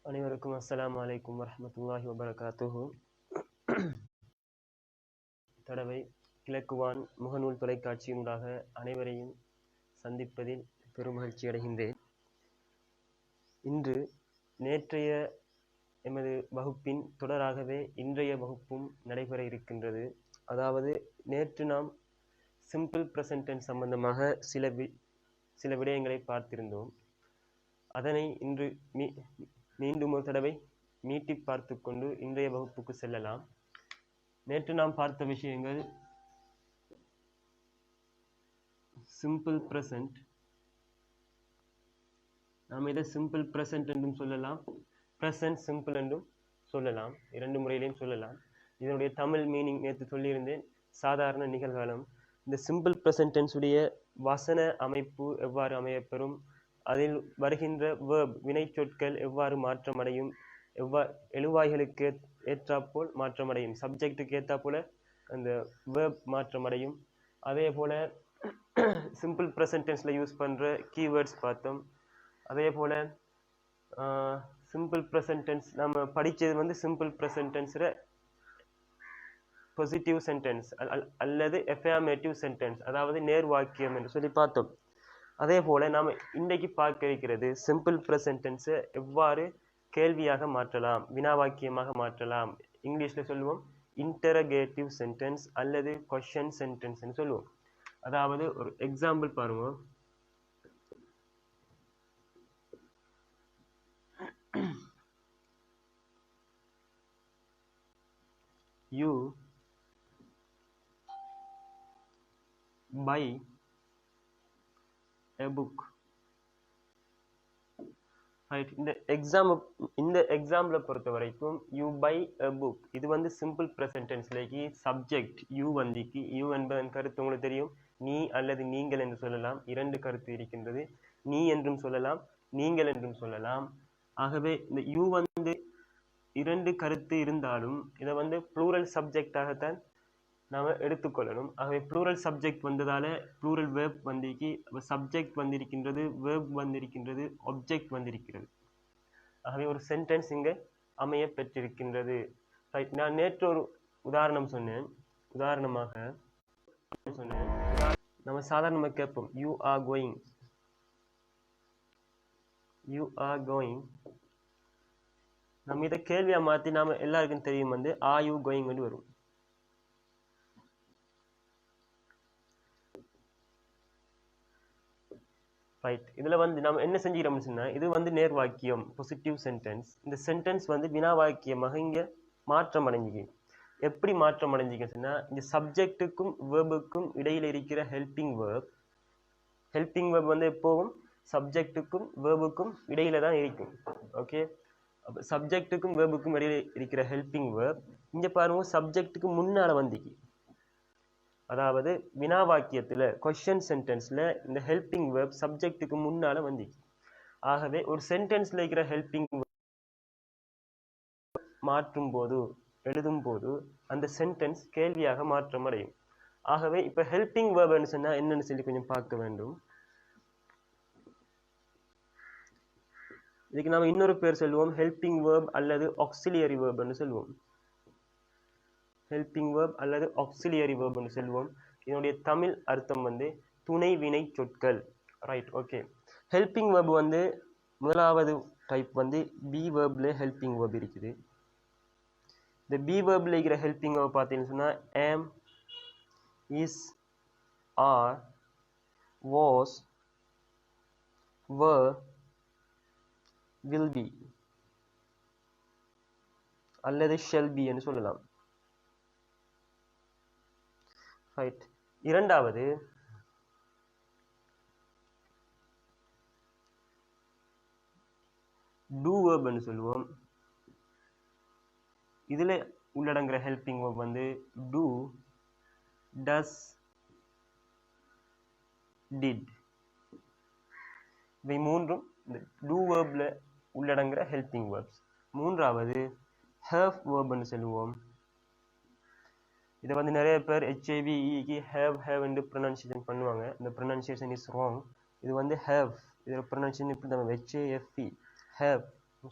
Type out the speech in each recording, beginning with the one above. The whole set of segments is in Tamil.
அனைவருக்கும் அஸ்ஸலாமு அலைக்கும் வரஹ்மத்துல்லாஹி வபரகாத்துஹு. தடவை கிழக்குவான் முகநூல் தொலைக்காட்சியினூடாக அனைவரையும் சந்திப்பதில் பெருமகிழ்ச்சி அடைகின்றேன். இன்று நேற்றைய எமது வகுப்பின் தொடராகவே இன்றைய வகுப்பும் நடைபெற இருக்கின்றது. அதாவது நேற்று நாம் சிம்பிள் ப்ரெசன்ட் டென்ஸ் சம்பந்தமாக சில விடயங்களை பார்த்திருந்தோம். அதனை இன்று மீண்டும் ஒரு தடவை மீட்டி பார்த்து கொண்டு இன்றைய வகுப்புக்கு செல்லலாம். நேற்று நாம் பார்த்த விஷயங்கள் சிம்பிள் ப்ரெசன்ட். நாம் இதை சிம்பிள் ப்ரெசன்ட் என்றும் சொல்லலாம், ப்ரெசன்ட் சிம்பிள் என்றும் சொல்லலாம், இரண்டு முறையிலையும் சொல்லலாம். இதனுடைய தமிழ் மீனிங் நேற்று சொல்லியிருந்தேன், சாதாரண நிகழ்காலம். இந்த சிம்பிள் ப்ரெசன்ட் டென்ஸுடைய வசன அமைப்பு எவ்வாறு அமையப்பெறும், அதில் வருகின்ற வேர்ப் வினைச்சொற்கள் எவ்வாறு மாற்றமடையும், எழுவாய்களுக்கு ஏற்றாப்போல் மாற்றமடையும், சப்ஜெக்டுக்கு ஏற்றாப்போல அந்த வேர்ப் மாற்றமடையும். அதே போல சிம்பிள் ப்ரெசன்ட் டென்ஸில் யூஸ் பண்ணுற கீவேர்ட்ஸ் பார்த்தோம். அதே போல சிம்பிள் ப்ரெசன்ட் டென்ஸ் நம்ம படித்தது சிம்பிள் ப்ரெசன்ட் டென்ஸில் பொசிட்டிவ் சென்டென்ஸ் அல்லது எஃபர்மேட்டிவ் சென்டென்ஸ், அதாவது நேர் வாக்கியம் என்று சொல்லி பார்த்தோம். அதே போல நாம் இன்றைக்கு பார்க்க இருக்கிறது சிம்பிள் ப்ரெசன்ட் டென்ஸை எவ்வாறு கேள்வியாக மாற்றலாம், வினாவாக்கியமாக மாற்றலாம். இங்கிலீஷில் சொல்லுவோம் இன்டரகேட்டிவ் சென்டென்ஸ் அல்லது கொஸ்டின் சென்டென்ஸ்ன்னு சொல்லுவோம். அதாவது ஒரு எக்ஸாம்பிள் பாருங்க. You buy a book. Right. இந்த எக்ஸாம்பிளை பொறுத்த வரைக்கும் யூ பை அ புக், இது சிம்பிள் ப்ரெசன்ட் டென்ஸ்லேக்கு சப்ஜெக்ட் யூ வந்திக்கு, யூ என்பதன் கருத்து உங்களுக்கு தெரியும், நீ அல்லது நீங்கள் என்று சொல்லலாம். இரண்டு கருத்து இருக்கின்றது, நீ என்றும் சொல்லலாம், நீங்கள் என்றும் சொல்லலாம். ஆகவே இந்த யூ இரண்டு கருத்து இருந்தாலும் இதை ப்ளூரல் சப்ஜெக்டாகத்தான் நாம் எடுத்துக்கொள்ளணும். ஆகவே ப்ளூரல் சப்ஜெக்ட் வந்ததால ப்ளூரல் வேர்ப் வந்திக்கு, சப்ஜெக்ட் வந்திருக்கின்றது, வேர்ப் வந்திருக்கின்றது, ஆப்ஜெக்ட் வந்திருக்கிறது. ஆகவே ஒரு சென்டென்ஸ் இங்கே அமைய பெற்றிருக்கின்றது. நான் நேற்று ஒரு உதாரணம் சொன்னேன். உதாரணமாக நம்ம சாதாரணமாக கேட்போம், you are going, you are going. நம்ம இதை கேள்வியா மாற்றி நாம எல்லாருக்கும் தெரியும் ஆர் யூ கோயிங் வந்து வரும். ரைட். இதில் நம்ம என்ன செஞ்சுக்கிறோம்னு சொன்னால், இது நேர் வாக்கியம், பொசிட்டிவ் சென்டென்ஸ். இந்த சென்டென்ஸ் வினா வாக்கியமாக இங்கே மாற்றம் அடைஞ்சிக்கு. எப்படி மாற்றம் அடைஞ்சிக்க சொன்னால், இந்த சப்ஜெக்டுக்கும் வேர்புக்கும் இடையில் இருக்கிற ஹெல்பிங் வேர்ப் எப்போவும் சப்ஜெக்டுக்கும் வேர்புக்கும் இடையில தான் இருக்கும். ஓகே, அப்போ சப்ஜெக்டுக்கும் வேர்புக்கும் இடையில இருக்கிற ஹெல்பிங் வேர்ப் இங்கே பாருங்க சப்ஜெக்டுக்கு முன்னால் வந்திக்கு. அதாவது வினா வாக்கியத்தில் கொஸ்டின் சென்டென்ஸில் இந்த ஹெல்பிங் வேர்ப் சப்ஜெக்டுக்கு முன்னால் வந்திக்கு. ஆகவே ஒரு சென்டென்ஸில் இருக்கிற ஹெல்பிங் மாற்றும் போது, எழுதும் போது அந்த சென்டென்ஸ் கேள்வியாக மாற்றம் அடையும். ஆகவே இப்போ ஹெல்பிங் வேர்ப்னு சொன்னால் என்னன்னு சொல்லி கொஞ்சம் பார்க்க வேண்டும். இதுக்கு நாம் இன்னொரு பேர் சொல்லுவோம், ஹெல்பிங் வேர்ப் அல்லது ஆக்சிலியரி வேர்ப்னு சொல்லுவோம். ஹெல்பிங் வேர்ப் அல்லது ஆக்சிலியரி வேர்ப்னு சொல்லுவோம். இதனுடைய தமிழ் அர்த்தம் துணை வினை சொற்கள். ரைட். ஓகே, ஹெல்பிங் வேர்ப் முதலாவது டைப் பி வேர்ப்ல ஹெல்பிங் வேர்ப் இருக்குது. இந்த பி வேர்ப்ல இருக்கிற ஹெல்பிங் வேர்ப் பார்த்தீங்கன்னு சொன்னால் am, is, are, was, were, will be அல்லது shall be என்று சொல்லலாம். ரைட். இரண்டாவது do verb ன்னு சொல்லுவோம். இதுல உள்ளடங்குற helping verb do, does, did. இவை மூன்றும் இந்த do verbல உள்ளடங்குற ஹெல்பிங் verbs. மூன்றாவது have verb ன்னு சொல்லுவோம். இதை நிறைய பேர் HAVE have என்று ப்ரொனன்சியேஷன் பண்ணுவாங்க. இந்த ப்ரொனன்சியேஷன் இஸ் ராங். இது have, இதில் ப்ரொனன்சியேஷன் இப்படி HAFE have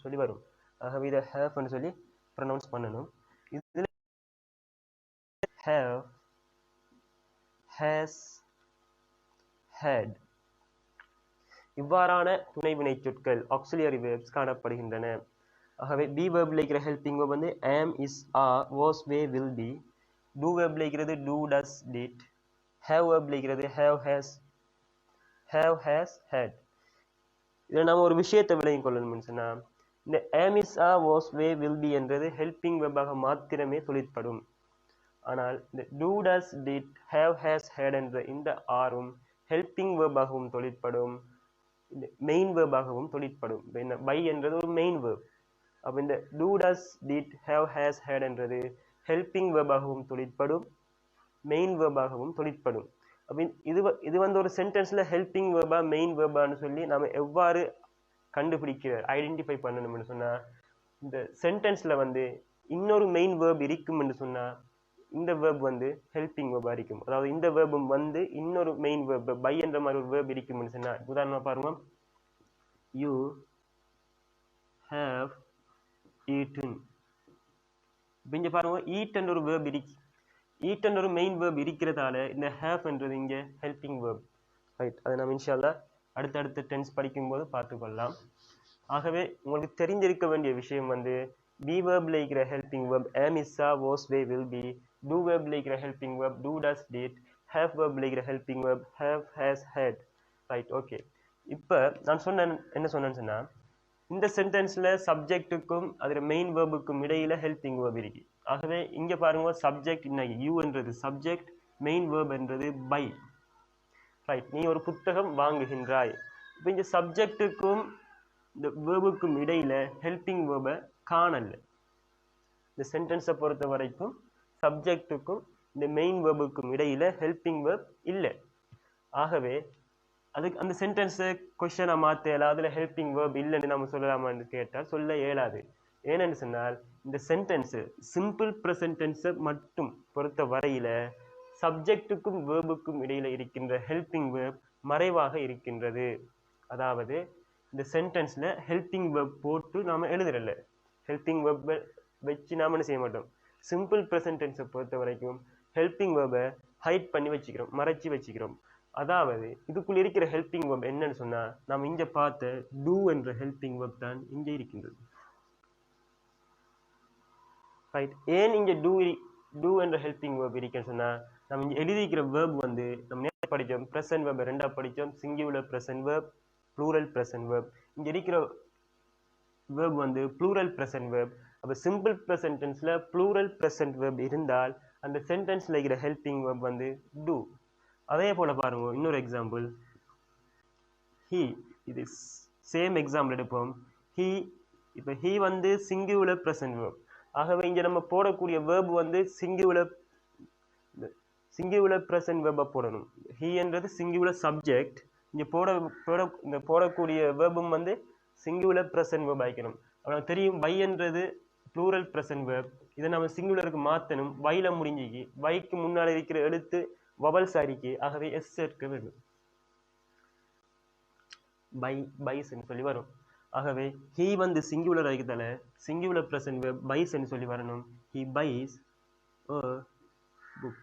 சொல்லி வரும். ஆகவே இதை ஹேவ்னு சொல்லி ப்ரொனவுன்ஸ் பண்ணணும். இதில் ஹேவ், ஹேஸ், ஹேட் இவ்வாறான துணைவினை சொற்கள் ஆக்சிலியரி வேர்ப்ஸ் காணப்படுகின்றன. ஆகவே பி வேர்பில் இருக்கிற ஹெல்பிங் வேர்ப் வந்து am, is, are, was, way, will be. do waybill இருக்கிறது do, does, did. have waybill இருக்கிறது have, has, had. இதில் நம்ம ஒரு விஷயத்தை விளங்கிக் கொள்ளணும்னு சொன்னா, இந்த am, is, are, was, way, will be என்றது ஹெல்பிங் வேர்பாக மாத்திரமே தொழிற்படும். ஆனால் இந்த do, does, did, have, has, had என்ற இந்த ஆறும் ஹெல்பிங் வேர்பாகவும் தொழிற்படும், இந்த மெயின் வேர்பாகவும் தொழிற்படும். பை என்றது ஒரு மெயின் வேர்ப். அப்போ இந்த do, does, did, have, has, had என்றது ஹெல்பிங் வேர்பாகவும் தொழிற்படும், மெயின் வேர்பாகவும் தொழிற்படும். அப்போ இது வந்து ஒரு சென்டென்ஸ்ல ஹெல்பிங் வேர்பா மெயின் வேர்பான்னு சொல்லி நம்ம எவ்வாறு கண்டுபிடிக்கிற ஐடென்டிஃபை பண்ணணும்னு சொன்னா, இந்த சென்டென்ஸ்ல வந்து இன்னொரு மெயின் வேர்ப் இருக்கும் என்று சொன்னா இந்த வேர்ப் வந்து ஹெல்பிங் வேர்பா இருக்கும். அதாவது இந்த வேர்பும் வந்து இன்னொரு மெயின் வேர்ப் பை என்ற மாதிரி ஒரு வேர்ப் இருக்கும்னு சொன்னா, உதாரணமா பாருங்க, you have eaten. இங்க பாருங்க eat என்ற ஒரு வேர்ப் இருக்கு. eat என்ற ஒரு மெயின் வேர்ப் இருக்கிறதால இந்த have என்றது இங்க ஹெல்பிங் வேர்ப். ரைட், அதை நம்ம இன்ஷா அல்லாஹ் அடுத்தடுத்த டென்ஸ் படிக்கும்போது பார்த்துக்கொள்ளலாம். ஆகவே உங்களுக்கு தெரிஞ்சிருக்க வேண்டிய விஷயம் வந்து be வேர்பில் இருக்கிற helping verb am, is, are, was, way, will be. do waybill இருக்கிற helping verb do, does, did. have waybill இருக்கிற helping verb have, has, had. Right, okay. இப்போ நான் என்ன சொன்னேன்னு சொன்னா, இந்த சென்டென்ஸ்ல சப்ஜெக்ட்டுக்கும் அதில் மெயின் வேர்புக்கும் இடையில ஹெல்பிங் வேர்ப் இருக்கு. ஆகவே இங்க பாருங்க சப்ஜெக்ட் இன்னைக்கு யூ என்றது சப்ஜெக்ட், மெயின் வேர்ப் என்றது பை. ரைட், நீ ஒரு புத்தகம் வாங்குகின்றாய். இப்போ இந்த சப்ஜெக்ட்டுக்கும் இந்த வேர்புக்கும் இடையில ஹெல்பிங் வேர்பை காணல. இந்த சென்டென்ஸை பொறுத்த வரைக்கும் சப்ஜெக்ட்டுக்கும் இந்த மெயின் வேர்புக்கும் இடையில ஹெல்பிங் வேர்ப் இல்லை. ஆகவே அதுக்கு அந்த சென்டென்ஸை கொஸ்டனை மாற்ற இயலாது, அதில் ஹெல்பிங் வேர்ப் இல்லைன்னு நம்ம சொல்லலாமான்னு கேட்டால் சொல்ல இயலாது. ஏனென்று சொன்னால் இந்த சென்டென்ஸு சிம்பிள் ப்ரெசன்ட் டென்ஸை மட்டும் பொறுத்த வரையில சப்ஜெக்ட்டுக்கும் வேர்புக்கும் இடையில இருக்கின்ற ஹெல்பிங் வேர்ப் மறைவாக இருக்கின்றது. அதாவது இந்த சென்டென்ஸில் ஹெல்பிங் வேர்ப் போட்டு நாம் எழுதுறல, ஹெல்பிங் வேர்ப் வச்சு நாம் என்ன செய்ய மாட்டோம். சிம்பிள் ப்ரெசன்ட் டென்ஸை பொறுத்த வரைக்கும் ஹெல்பிங் வேர்பை ஹைட் பண்ணி வச்சுக்கிறோம், மறைச்சி வச்சுக்கிறோம். அதாவது இதுக்குள்ள இருக்கிற ஹெல்பிங் வேர்ப் என்னன்னு சொன்னா, நாம் இங்க பார்த்த do என்ற ஹெல்பிங் வேர்ப் தான் இங்க இருக்கின்றது. ரைட், ஏன் இங்க do என்ற ஹெல்பிங் வேர்ப் இருக்குன்னு சொன்னா, நம்ம இங்க எழுதிக்கிற வேர்ப் வந்து நம்ம நேரா படிச்சோம், பிரசன்ட் வேர்ப் ரெண்டா படிச்சோம், singular present verb, plural present verb. இங்க இருக்கிற வேர்ப் வந்து ப்ளூரல் பிரசன்ட் வேர்ப். அப்ப சிம்பிள் பிரசன்ட் டென்ஸ்ல ப்ளூரல் பிரசன்ட் வேர்ப் இருந்தால் அந்த சென்டென்ஸ்ல இருக்கிற ஹெல்பிங் வேர்ப் வந்து do. அதே போல பாருங்க இன்னொரு எக்ஸாம்பிள், he. இது சேம் எக்ஸாம்பிள் எடுப்போம். he, இப்போ he வந்து சிங்குலர் பிரசன்ட் வேர்ப். ஆகவே இங்க நம்ம போடக்கூடிய வேர்ப் வந்து சிங்குலர் பிரசன்ட் வேர்பை போடணும். he என்றது சிங்குலர் சப்ஜெக்ட், இங்க போடக்கூடிய வேர்பும் வந்து சிங்குலர் பிரசன்ட் வேர்ப் ஆயிக்கணும். அவங்களுக்கு தெரியும் பை என்றது ப்ளூரல் பிரசன்ட் வேர்ப், இதை நம்ம சிங்குலருக்கு மாற்றணும். வைல முடிஞ்சிக்கு, வைக்கு முன்னால் இருக்கிற எழுத்து வவல்ஸ் ஆரிக்கு, ஆகவே எஸ் சேர்க்க வேண்டும். பைஸ் சொல்லி வரும். ஆகவே he வந்து சிங்குலர் ஆகிதால சிங்குலர் பிரசன்ட் வேர்ப் பைஸ் சொல்லி வரணும். he buys a book.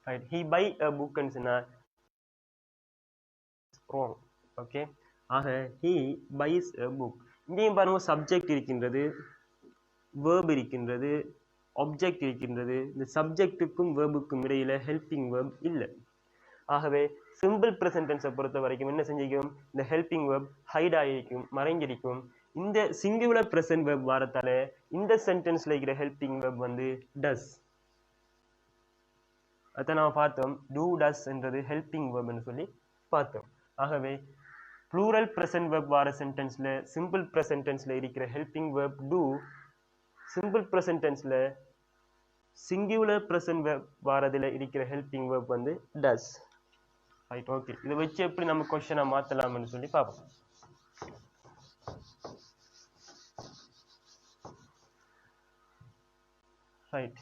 Right, he buy a book ன்னு சொன்னா wrong. ஓகே, ஆக he buys a book. இங்கேயும் பாருங்க சப்ஜெக்ட் இருக்கின்றது, வேர்ப் இருக்கின்றது, ஆப்ஜெக்ட் இருக்கின்றது. இந்த சப்ஜெக்ட்டுக்கும் வேர்புக்கும் இடையில ஹெல்பிங் வேர்ப் இல்லை. ஆகவே சிம்பிள் ப்ரெசன்ட் டென்ஸை பொறுத்த வரைக்கும் என்ன செஞ்சிக்கும், இந்த ஹெல்பிங் வேர்ப் ஹைட் ஆகிருக்கும், மறைஞ்சிருக்கும். இந்த சிங்குலர் ப்ரெசன்ட் வேர்ப் வரத்தால இந்த சென்டென்ஸ்ல இருக்கிற ஹெல்பிங் வேர்ப் வந்து டஸ். அதை நம்ம பார்த்தோம், do, does என்றது ஹெல்பிங் வேர்ப்னு சொல்லி பார்த்தோம். ஆகவே ப்ளூரல் ப்ரெசன்ட் வேர்ப் வர சென்டென்ஸ்ல சிம்பிள் ப்ரெசன்ட் டென்ஸ்ல இருக்கிற helping verb do, simple present டென்ஸ்ல சிங்குலர் ப்ரெசன்ட் வேர்ப் வரதுல இருக்கிற ஹெல்பிங் வேர்ப் வந்து does. Right, okay. இதை வச்சு எப்படி நம்ம கொஸ்டினை மாற்றலாம்னு சொல்லி பார்ப்போம். Right,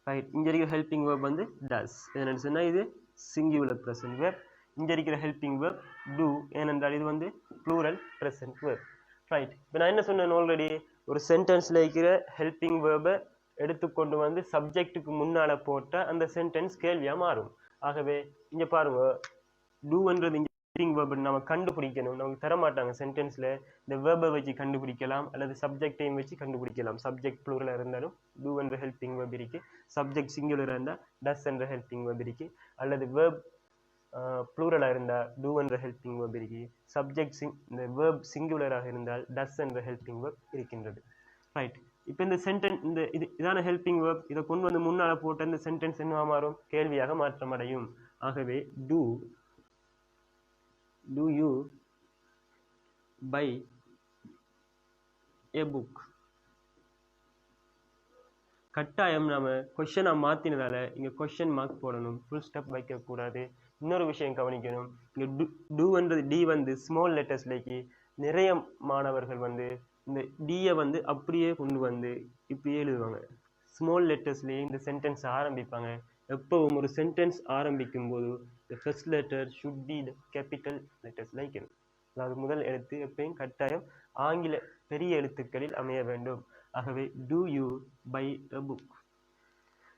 right. இங்க இருக்கிற ஹெல்பிங் வேர்ப் வந்து டஸ். என்னன்னு சொன்னா இது சிங்குலர் ப்ரெசன்ட் வேர்ப். இங்க இருக்கிற ஹெல்பிங் வேர்ப் டூ, ஏனென்றால் இது வந்து ப்ளூரல் ப்ரெசன்ட் வேர்ப். ரைட். இப்போ நான் என்ன சொன்னேன் ஆல்ரெடி, ஒரு சென்டென்ஸ்ல இருக்கிற ஹெல்பிங் வேர்பை எடுத்துக்கொண்டு வந்து சப்ஜெக்ட்டுக்கு முன்னால போட்ட அந்த சென்டென்ஸ் கேள்வியா மாறும். ஆகவே இங்க பாருங்க, டூன்றது இங்க ஹெல்பிங் வேர்ப் நம்ம கண்டுபிடிக்கணும். நமக்கு தர மாட்டாங்க சென்டென்ஸ்ல இந்த வேர்பை வச்சு கண்டுபிடிக்கலாம் அல்லது சப்ஜெக்டையும் வச்சு கண்டுபிடிக்கலாம். சப்ஜெக்ட் ப்ளூரலா இருந்தாலும் டூ என்ற ஹெல்பிங் வேர்ப் இருக்கு, சப்ஜெக்ட் சிங்குலரா இருந்தா டஸ் என்ற ஹெல்பிங் வேர்ப் இருக்கு, அல்லது வேர்ப் ப்ளூரலா இருந்தா டூ என்ற ஹெல்பிங் வேர்ப் இருக்கு, சப்ஜெக்ட் இந்த வேர்ப் சிங்குலராக இருந்தால் டஸ் என்ற ஹெல்பிங் வேர்ப் இருக்கின்றது. ரைட். இப்போ இந்த சென்டென்ஸ் இதான ஹெல்பிங் வேர்ப், இதை கொண்டு வந்து முன்னால போட்ட இந்த சென்டென்ஸ் என்னவா மாறும், கேள்வியாக மாற்றமடையும். ஆகவே do you buy a book. கட்டாயம் நாம கொஸ்டினா மாத்தினதால இங்க கொஸ்டின் மார்க் போடணும், ஃபுல் ஸ்டாப் வைக்க கூடாது. இன்னொரு விஷயம் கவனிக்கணும், இங்க டூன்றது டி வந்து ஸ்மால் லெட்டர்ஸ்லேக்கு நிறைய மாணவர்கள் வந்து இந்த டியை வந்து அப்படியே கொண்டு வந்து இப்படியே எழுதுவாங்க. ஸ்மால் லெட்டர்ஸ்லேயே இந்த சென்டென்ஸ் ஆரம்பிப்பாங்க. எப்பவும் ஒரு சென்டென்ஸ் ஆரம்பிக்கும் போது the first letter should be the capital letters like it. அதாவது முதல் எழுத்து எப்பயும் கட்டாயம் ஆங்கில பெரிய எழுத்துக்களில் அமைய வேண்டும். ஆகவே do you buy a book.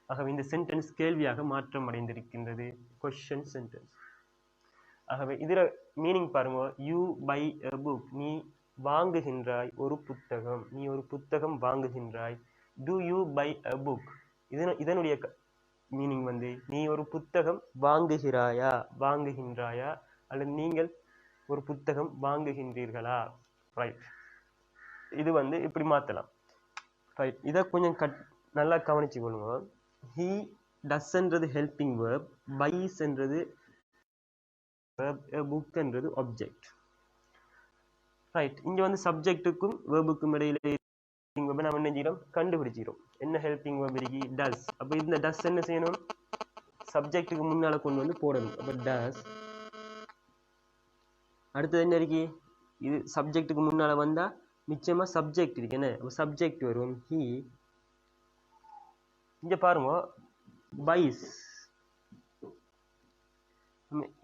ஆகவே இந்த சென்டென்ஸ் கேள்வியாக மாற்றம் அடைந்திருக்கின்றது, கொஸ்டின் சென்டென்ஸ். ஆகவே இதுல மீனிங் பாருங்க, யூ பை a book, நீ வாங்குகின்றாய் ஒரு புத்தகம், நீ ஒரு புத்தகம் வாங்குகின்றாய். do you buy a book, இதனுடைய மீனிங் வந்து நீ ஒரு புத்தகம் வாங்குகிறாயா, வாங்குகின்றாயா, அல்லது நீங்கள் ஒரு புத்தகம் வாங்குகின்றீர்களா. ரைட். இது வந்து இப்படி மாத்தலாம். ரைட். இதை கொஞ்சம் நல்லா கவனிச்சு கொள்ளுங்க. he டஸ்ன்றது ஹெல்பிங் வேர்ப், பைஸ் என்றது புக் என்றது ஆப்ஜெக்ட். ரைட். இங்க வந்து சப்ஜெக்ட்டுக்கும் வேர்புக்கும் இடையில நம்ம என்ன செய்யறோம், கண்டுபிடிச்சிடும். என்ன ஹெல்பிங் வேர்ப் இருக்கு, டஸ். அப்ப இந்த டஸ் என்ன செய்யணும், சப்ஜெக்ட்டுக்கு முன்னால கொண்டு வந்து போடணும். அப்ப டஸ். அடுத்தது என்ன இருக்கு, இது சப்ஜெக்ட்டுக்கு முன்னால வந்தா நிச்சயமா சப்ஜெக்ட் இருக்கு, என்ன சப்ஜெக்ட் வரும் he. இங்க பாருங்க பைஸ்.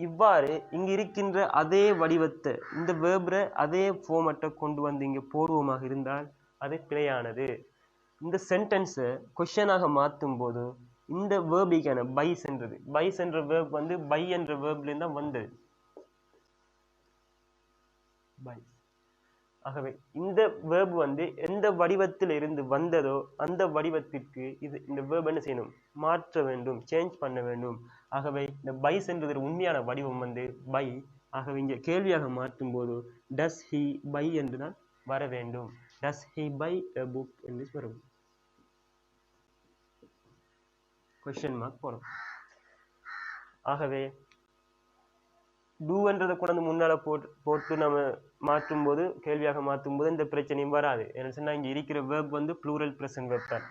இவ்வாறு இங்க இருக்கின்ற அதே வடிவத்தை இந்த வேர்பரை அதே ஃபார்மட்டை கொண்டு வந்து இங்க போடுவோமாக இருந்தால் அது பிழையானது. இந்த சென்டென்ஸை கொஸ்டினாக மாற்றும் போது இந்த வேர்பிக்கான பைஸ் என்ற வேர்ப் வந்து பை என்ற வேர்ப்ல இருந்தா வந்தது. பைஸ். ஆகவே இந்த வேர்ப் வந்து எந்த வடிவத்தில் இருந்து வந்ததோ அந்த வடிவத்திற்கு இந்த வேர்ப் என்ன செய்யணும், மாற்ற வேண்டும், சேஞ்ச் பண்ண வேண்டும். ஆகவே இந்த பைஸ் என்றது உண்மையான வடிவம் வந்து பை. ஆகவே இங்க கேள்வியாக மாற்றும் போது டஸ் ஹி பை என்றுதான் வர வேண்டும். Does he buy a book என்று வரும். கொஸ்டின் மார்க் போடும். ஆகவே டூன்றதை கூட முன்னால போட்டு நம்ம மாற்றும் போது, கேள்வியாக மாற்றும் போது இந்த பிரச்சனையும் வராது. என்ன சொன்னா இங்க இருக்கிற வேர்ப் வந்து ப்ளூரல் பிரசன்ட் வேர்ப் தான்.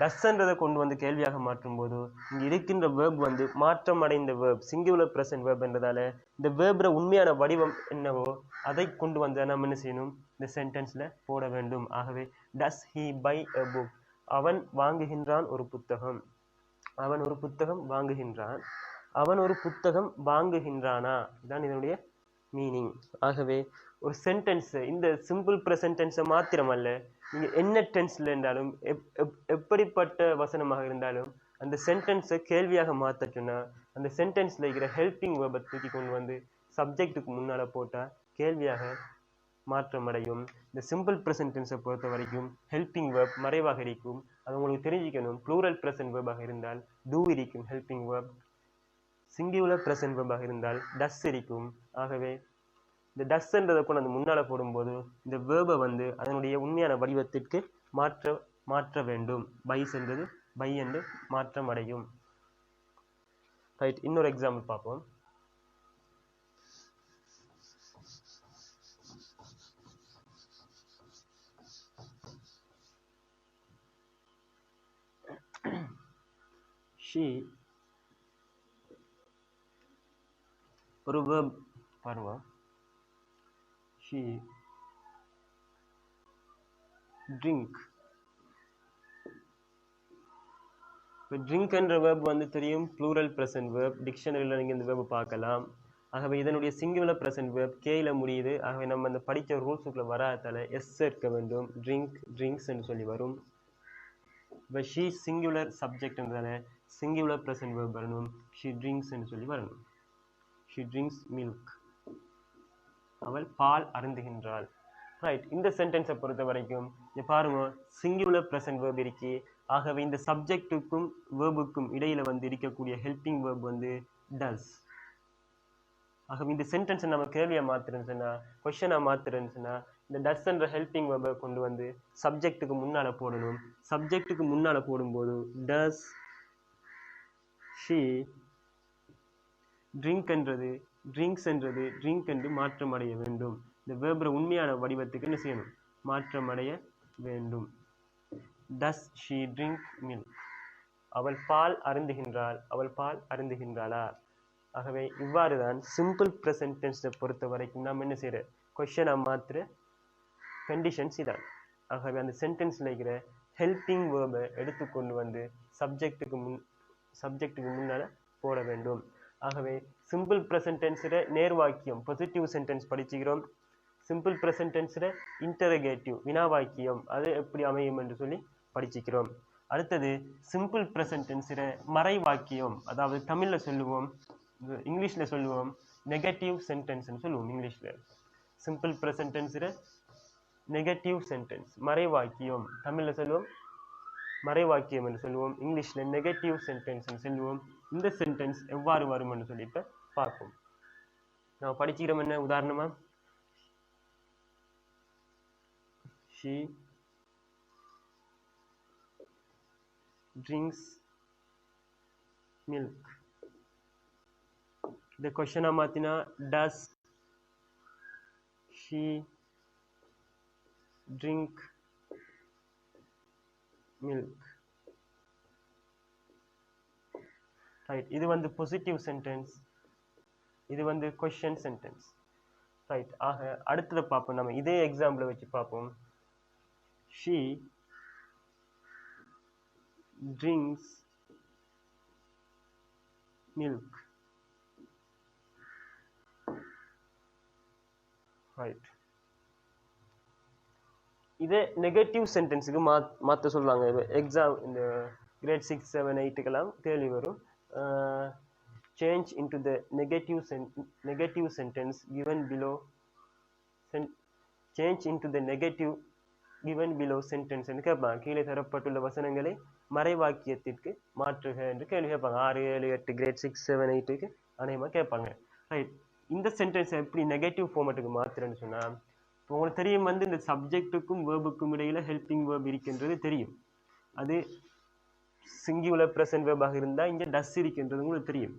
டஸ்ன்றதை கொண்டு வந்து கேள்வியாக மாற்றும் போது இங்க இருக்கின்ற வேர்ப் வந்து மாற்றம் அடைந்த வேர்ப், சிங்குலர் பிரசன்ட் வேர்ப் என்றதால இந்த வேர்ப்ற உண்மையான வடிவம் என்னவோ அதை கொண்டு வந்து நம்ம என்ன செய்யணும், இந்த சென்டென்ஸ்ல போட வேண்டும். ஆகவே does he buy a book, அவன் வாங்குகின்றான் ஒரு புத்தகம், அவன் ஒரு புத்தகம் வாங்குகின்றான், அவன் ஒரு புத்தகம் வாங்குகின்றானா, இதான் இதனுடைய மீனிங். ஆகவே ஒரு சென்டென்ஸ் இந்த சிம்பிள் ப்ரெசன்ட் டென்ஸை மாத்திரமல்ல, நீங்க என்ன டென்ஸ்ல இருந்தாலும் எப்படிப்பட்ட வசனமாக இருந்தாலும் அந்த சென்டென்ஸை கேள்வியாக மாற்ற சொன்னா அந்த சென்டென்ஸ்ல இருக்கிற ஹெல்பிங் வேர்பை தூக்கி கொண்டு வந்து சப்ஜெக்ட்டுக்கு முன்னால போட்டா கேள்வியாக மாற்றமடையும். இந்த சிம்பிள் ப்ரெசன்ட் டென்ஸை பொறுத்த வரைக்கும் ஹெல்பிங் வேர்ப் மறைவாக இருக்கும். அது உங்களுக்கு தெரிஞ்சுக்கணும். ப்ளூரல் ப்ரெசன்ட் வேர்பாக இருந்தால் டூ இருக்கும் ஹெல்பிங் வேர்ப், சிங்குலர் பிரசன்ட் வேர்பாக இருந்தால் டஸ் இருக்கும். ஆகவே இந்த டஸ்ன்றதை கொண்டு அந்த முன்னால போடும்போது இந்த வேர்பை வந்து அதனுடைய உண்மையான வடிவத்திற்கு மாற்ற வேண்டும். பைஸ் என்றது பை என்று மாற்றம் அடையும். ரைட். இன்னொரு எக்ஸாம்பிள் பார்ப்போம். she, ஒரு verb பாருங்க, she drink இப்போ ட்ரிங்க் என்ற வேர்ப் வந்து தெரியும் ப்ளூரல் ப்ரெசன்ட் வேர்ப், டிக்ஷனரியில் நீங்கள் இந்த வேர்பை பார்க்கலாம். ஆகவே இதனுடைய சிங்குலர் ப்ரெசன்ட் வேர்ப் கேல முடியுது. ஆகவே நம்ம அந்த படித்த ரூல்ஸுக்குள்ள வராதால எஸ் சேர்க்க வேண்டும். ட்ரிங்க் ட்ரிங்க்ஸ் என்று சொல்லி வரும். இப்போ ஷீ சிங்குலர் சப்ஜெக்ட்ன்றதால சிங்குலர் ப்ரெசன்ட் வேர்ப் வரணும். ஷீ ட்ரிங்க்ஸ் என்று சொல்லி வரணும். She drinks milk. அவள் பால் அருந்துகின்றாள். ரைட். இந்த சென்டென்ஸை பொறுத்த வரைக்கும் பாருங்க சிங்குலர் ப்ரெசன்ட் வேர்ப் இருக்கு. ஆகவே இந்த சப்ஜெக்டுக்கும் வேர்புக்கும் இடையில வந்து இருக்கக்கூடிய ஹெல்பிங் வேர்ப் வந்து டஸ். ஆகவே இந்த சென்டென்ஸை நம்ம கேள்வியை மாத்துறேன்னு கொஸ்டினா மாத்துறேன்னு இந்த டஸ் என்ற ஹெல்பிங் வேர்பை கொண்டு வந்து சப்ஜெக்டுக்கு முன்னால போடணும். சப்ஜெக்டுக்கு முன்னால போடும்போது டஸ் ஷீ ட்ரிங்க் என்றது ட்ரிங்க்ஸ் என்றது ட்ரிங்க் என்று மாற்றம் அடைய வேண்டும். இந்த வேர்புற உண்மையான வடிவத்துக்கு என்ன செய்யணும்? மாற்றம் அடைய வேண்டும். Does she drink milk. அவள் பால் அருந்துகின்றாள். அவள் பால் அருந்துகின்றாளா? ஆகவே இவ்வாறு தான் சிம்பிள் ப்ரெசன்ட் டென்ஸை பொறுத்த வரைக்கும் நாம் என்ன செய்யற கொஸ்டினை மாத்திர கண்டிஷன்ஸ் இதான். ஆகவே அந்த சென்டென்ஸ்ல இருக்கிற ஹெல்பிங் வேர்பை எடுத்துக்கொண்டு வந்து சப்ஜெக்டுக்கு முன்னால போட வேண்டும். ஆகவே சிம்பிள் ப்ரெசன்ட் டென்ஸில் நேர்வாக்கியம் பாசிட்டிவ் சென்டென்ஸ் படிச்சுக்கிறோம். சிம்பிள் ப்ரெசன்ட் டென்ஸில் இன்டரகேட்டிவ் வினாவாக்கியம் அது எப்படி அமையும் என்று சொல்லி படிச்சுக்கிறோம். அடுத்தது சிம்பிள் ப்ரெசன்ட் டென்ஸில் மறைவாக்கியம், அதாவது தமிழில் சொல்லுவோம், இங்கிலீஷில் சொல்லுவோம் நெகட்டிவ் சென்டென்ஸ்னு சொல்லுவோம். இங்கிலீஷில் சிம்பிள் ப்ரெசன்ட் டென்ஸில் நெகட்டிவ் சென்டென்ஸ் மறைவாக்கியம், தமிழில் சொல்லுவோம் மறைவாக்கியம் என்று சொல்லுவோம், இங்கிலீஷில் நெகட்டிவ் சென்டென்ஸ் சொல்லுவோம். இந்த சென்டென்ஸ் எவ்வாறு வரும் என்று சொல்லி இப்போ பார்ப்போம். நான் படிச்சுக்கிறோம். என்ன உதாரணமா? She drinks milk. The question மாத்தினா does she drink milk? Right. இது வந்து பாசிட்டிவ் சென்டென்ஸ், இது வந்து கொஸ்டின் சென்டென்ஸ். ரைட். ஆக அடுத்ததை பார்ப்போம். நம்ம இதே எக்ஸாம்பிளை வச்சு பார்ப்போம். She drinks milk. Right. இதே நெகட்டிவ் சென்டென்ஸுக்கு மாற்ற சொல்லுவாங்க. எக்ஸாம் இந்த கிரேட் 6, 7, 8க்கெல்லாம் கேள்வி வரும். Change into the negative sentence given below. Change into the negative given below sentence என்று கேட்பாங்க. கீழே தரப்பட்டுள்ள வசனங்களை மறைவாக்கியத்திற்கு மாற்றுக என்று கேள்வி கேட்பாங்க. 6, 7, 8 கிரேட் 6, 7, 8க்கு அநேகமாக கேட்பாங்க. ரைட். இந்த சென்டென்ஸ் எப்படி நெகட்டிவ் ஃபார்மேட்டுக்கு மாற்றுறேன்னு சொன்னா, உங்களுக்கு தெரியும் வந்து இந்த சப்ஜெக்டுக்கும் வேர்புக்கும் இடையில ஹெல்பிங் வேர்ப் இருக்கின்றது தெரியும். அது சிங்குலர் ப்ரெசன்ட் வேர்பாக இருந்தால் இங்கே டஸ் இருக்கின்றது உங்களுக்கு தெரியும்.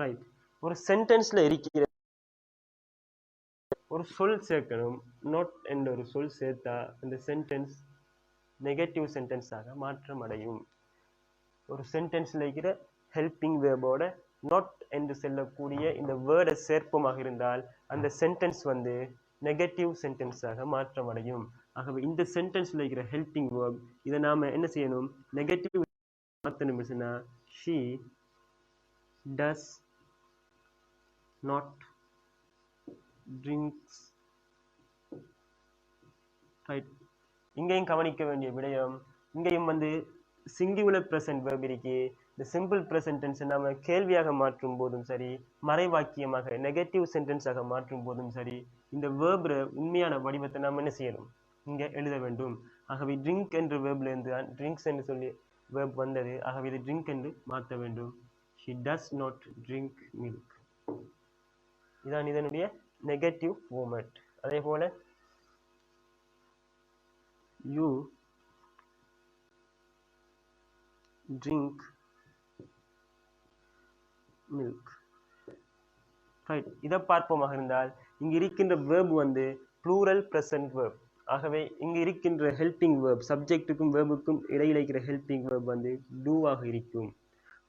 ரைட். ஒரு சென்டென்ஸ்ல இருக்கிற ஒரு சொல் சேர்க்கணும். நோட் என்ற ஒரு சொல் சேர்த்தா அந்த சென்டென்ஸ் நெகட்டிவ் சென்டென்ஸாக மாற்றம் அடையும். ஒரு சென்டென்ஸ்ல இருக்கிற ஹெல்பிங் வேர்போட நாட் என்று சொல்லக்கூடிய இந்த வேர்டை சேர்ப்பமாக இருந்தால் அந்த சென்டென்ஸ் வந்து நெகட்டிவ் சென்டென்ஸாக மாற்றம் அடையும். ஆகவே இந்த சென்டென்ஸ்ல இருக்கிற ஹெல்பிங் வேர்ப் இதை நாம என்ன செய்யணும்? நெகட்டிவ் மாற்றணும். she does not drinks. Right. இங்கேயும் கவனிக்க வேண்டிய விடயம், இங்கேயும் வந்து சிங்குலர் ப்ரெசன்ட் வேர்ப் இருக்கு. இந்த சிம்பிள் ப்ரெசன்ட் டென்ஸ் நாம கேள்வியாக மாற்றும் போதும் சரி, மறைவாக்கியமாக நெகட்டிவ் சென்டென்ஸாக மாற்றும் போதும் சரி, இந்த வேர்புற உண்மையான வடிவத்தை நாம் என்ன செய்யணும்? இங்கே எழுத வேண்டும். ஆகவே ட்ரிங்க் என்ற வேர்ப்ல இருந்து தான் ட்ரிங்க்ஸ் என்று சொல்லி வேர்ப் வந்தது. ஆகவே இது ட்ரிங்க் என்று மாற்ற வேண்டும். she does not drink milk. இதான் இதனுடைய நெகட்டிவ் ஃபார்மேட். அதே போல you drink milk. ரைட். இதை பார்ப்போமாக இருந்தால் இங்கு இருக்கின்ற வேர்ப் வந்து ப்ளூரல் ப்ரெசன்ட் வேர்ப். ஆகவே இங்கு இருக்கின்ற ஹெல்பிங் வேர்ப் சப்ஜெக்டுக்கும் வேர்புக்கும் இடையில இருக்கிற ஹெல்பிங் வேர்ப் வந்து டூவாக இருக்கும்.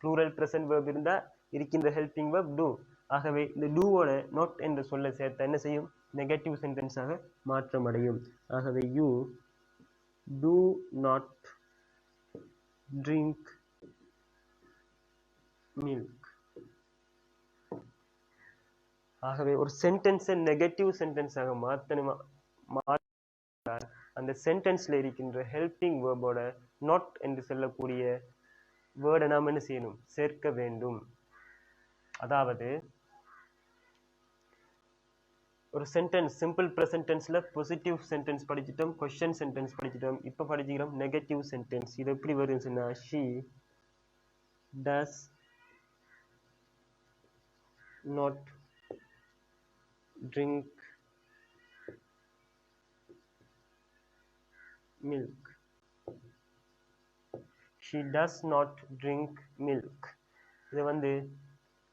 ப்ளூரல் ப்ரெசன்ட் வேர்ப் இருந்தால் இருக்கின்ற ஹெல்பிங் வேர்ப் டூ. ஆகவே இந்த டூவோட நாட் என்று சொல்ல சேர்த்த என்ன செய்யும்? நெகட்டிவ் சென்டென்ஸாக மாற்றம் அடையும். ஆகவே you do not drink milk. ஆகவே ஒரு சென்டென்ஸை நெகட்டிவ் சென்டென்ஸாக மாற்றணுமா, அந்த சென்டென்ஸ்ல இருக்கின்ற ஹெல்பிங் வேர்போட not என்று சொல்லக்கூடிய வேர்டை நாம் என்ன செய்யணும், சேர்க்க வேண்டும். அதாவது ஒரு சென்டென்ஸ் சிம்பிள் ப்ரெசன்ட் டென்ஸ்ல பாசிட்டிவ் சென்டென்ஸ் படிச்சிட்டோம், கொஸ்டின் சென்டென்ஸ் படிச்சிட்டோம், இப்போ படிக்கிறோம் நெகட்டிவ் சென்டென்ஸ். இது எப்படி வருதுன்னா she does not drink milk. She does not drink milk. இது வந்து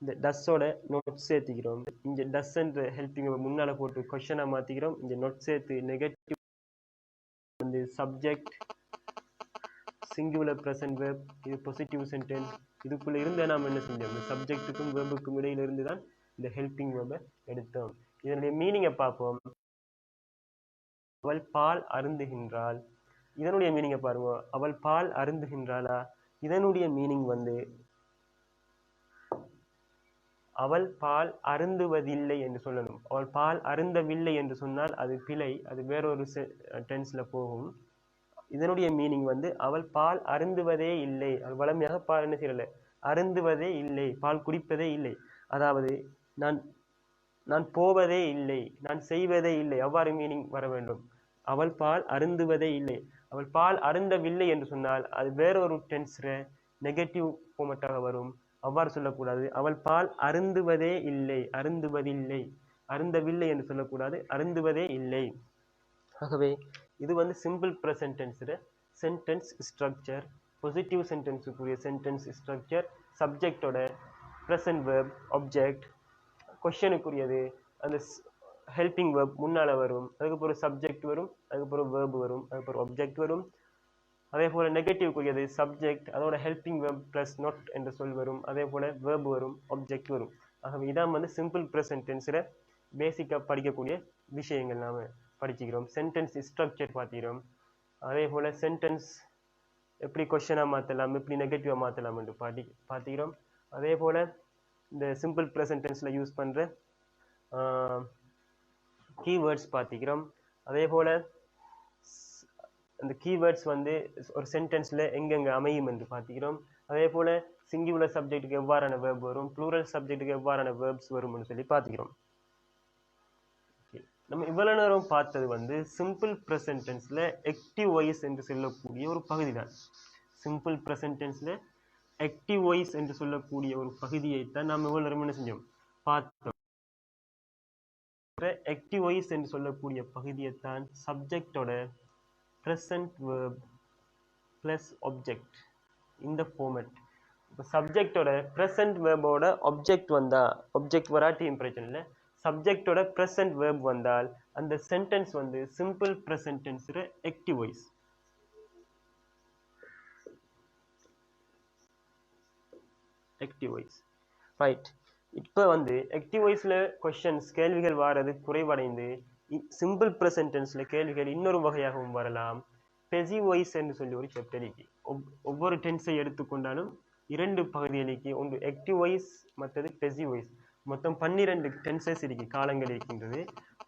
இந்த டஸ்ஸோட நோட் சேர்த்துக்கிறோம். இங்கே டஸ் என்ற ஹெல்பிங் முன்னால போட்டு கொஸ்டனா மாத்திக்கிறோம். இங்கே நோட் சேர்த்து நெகட்டிவ் வந்து சப்ஜெக்ட் சிங்குலர் ப்ரெசன்ட் வெர்ப், இது பாசிட்டிவ் சென்டென்ஸ். இதுக்குள்ள இருந்து நாம் என்ன செஞ்சோம், இந்த சப்ஜெக்ட்டுக்கும் வெர்புக்கும் இடையில இருந்து தான் இந்த ஹெல்பிங் வெர்பை எடுத்தோம். இதனுடைய மீனிங்கை பார்ப்போம். அவள் பால் அருந்துகின்றாள். இதனுடைய மீனிங்கை பாருங்க. அவள் பால் அருந்துகின்றாளா? இதனுடைய மீனிங் வந்து அவள் பால் அருந்துவதில்லை என்று சொல்லணும். அவள் பால் அருந்தவில்லை என்று சொன்னால் அது பிழை, அது வேறொரு டென்ஸ்ல போகும். இதனுடைய மீனிங் வந்து அவள் பால் அருந்துவதே இல்லை. அவள் வளமையாக பால் என்ன செய்யல, அருந்துவதே இல்லை, பால் குடிப்பதே இல்லை. அதாவது நான் போவதே இல்லை, நான் செய்வதே இல்லை, அவ்வாறு மீனிங் வர வேண்டும். அவள் பால் அருந்துவதே இல்லை. அவள் பால் அருந்தவில்லை என்று சொன்னால் அது வேறொரு டென்ஸ்ல நெகட்டிவ் ஃபார்மட்டாக வரும். அவ்வாறு சொல்லக்கூடாது. அவள் பால் அருந்துவதே இல்லை, அருந்துவதில்லை, அருந்தவில்லை என்று சொல்லக்கூடாது, அருந்துவதே இல்லை. ஆகவே இது வந்து சிம்பிள் ப்ரெசன்ட் டென்ஸ்ல சென்டென்ஸ் ஸ்ட்ரக்சர். பாசிட்டிவ் சென்டென்ஸுக்குரிய சென்டென்ஸ் ஸ்ட்ரக்சர், சப்ஜெக்டோட ப்ரெசன்ட் வெர்ப், ஆப்ஜெக்ட், கொஸ்டினுக்குரியது அந்த ஹெல்பிங் வெர்ப் முன்னால வரும், அதுக்கப்புறம் சப்ஜெக்ட் வரும், அதுக்கப்புறம் வேர்பு வரும், அதுக்கப்புறம் ஆப்ஜெக்ட் வரும். அதே போல நெகட்டிவ்க்குரியது சப்ஜெக்ட், அதோட ஹெல்பிங் வெர்ப் பிளஸ் நாட் என்ற சொல் வரும், அதே போல வேர்பு வரும், ஆப்ஜெக்ட் வரும். ஆகவே இதான் வந்து சிம்பிள் ப்ரெசன்ட் டென்ஸ்ல பேசிக்காக படிக்கக்கூடிய விஷயங்கள் நாம படிச்சுக்கிறோம். சென்டென்ஸ் ஸ்ட்ரக்சர் பார்த்துக்கிறோம். அதே போல சென்டென்ஸ் எப்படி கொஸ்டினா மாற்றலாம், எப்படி நெகட்டிவா மாற்றலாம் என்று பார்த்துக்கிறோம். அதே போல இந்த சிம்பிள் ப்ரெசன்ட் டென்ஸ்ல யூஸ் பண்ற கீவேர்ட்ஸ் பார்த்துக்கிறோம். அதே போல அந்த கீவேர்ட்ஸ் வந்து ஒரு சென்டென்ஸ்ல எங்கெங்க அமையும் என்று பார்த்துக்கிறோம். அதே போல சிங்குலர் சப்ஜெக்ட்டுக்கு எவ்வாறான வேர்ப் வரும், ப்ளூரல் சப்ஜெக்ட்டுக்கு எவ்வாறான வேர்ப்ஸ் வரும்னு சொல்லி பார்த்துக்கிறோம். நம்ம இவ்வளவு நேரம் பார்த்தது வந்து சிம்பிள் ப்ரெசன்ட் டென்ஸ்ல ஆக்டிவ் வாய்ஸ் என்று சொல்லக்கூடிய ஒரு பகுதி தான். சிம்பிள் ப்ரெசன்ட் டென்ஸ்ல ஆக்டிவ் வாய்ஸ் என்று சொல்லக்கூடிய ஒரு பகுதியை தான் நாம் இவ்வளவு நேரம் என்ன செஞ்சோம், பார்த்தோம். ஆக்டிவ் வாய்ஸ் என்று சொல்லக்கூடிய பகுதியை தான் சப்ஜெக்டோட present verb plus object இந்த ஃபார்மட். இப்போ சப்ஜெக்டோட present verboட ஆப்ஜெக்ட் வந்தா, ஆப்ஜெக்ட் வராட்டியும் பிரச்சனை இல்லை, சப்ஜெக்டோட present verb வந்தால் அந்த சென்டென்ஸ் வந்து simple present tense active voice. Active voice right. இப்போ வந்து ஆக்டிவ் வாய்ஸ்ல கொஸ்டின்ஸ் கேள்விகள் வாரது குறைவடைந்து சிம்பிள் ப்ரெசன்ட் டென்ஸ்ல கேள்விகள் இன்னொரு வகையாகவும் வரலாம். பெசிவ் வாய்ஸ் என்று சொல்லி ஒரு சாப்டர் இருக்கு. ஒவ்வொரு டென்ஸை எடுத்துக்கொண்டாலும் இரண்டு பகுதிகளுக்கு, ஒன்று ஆக்டிவ் வாய்ஸ், மற்றது பெசிவ் வாய்ஸ். மொத்தம் 12 டென்சஸ் இருக்கு, காலங்கள் இருக்கின்றது.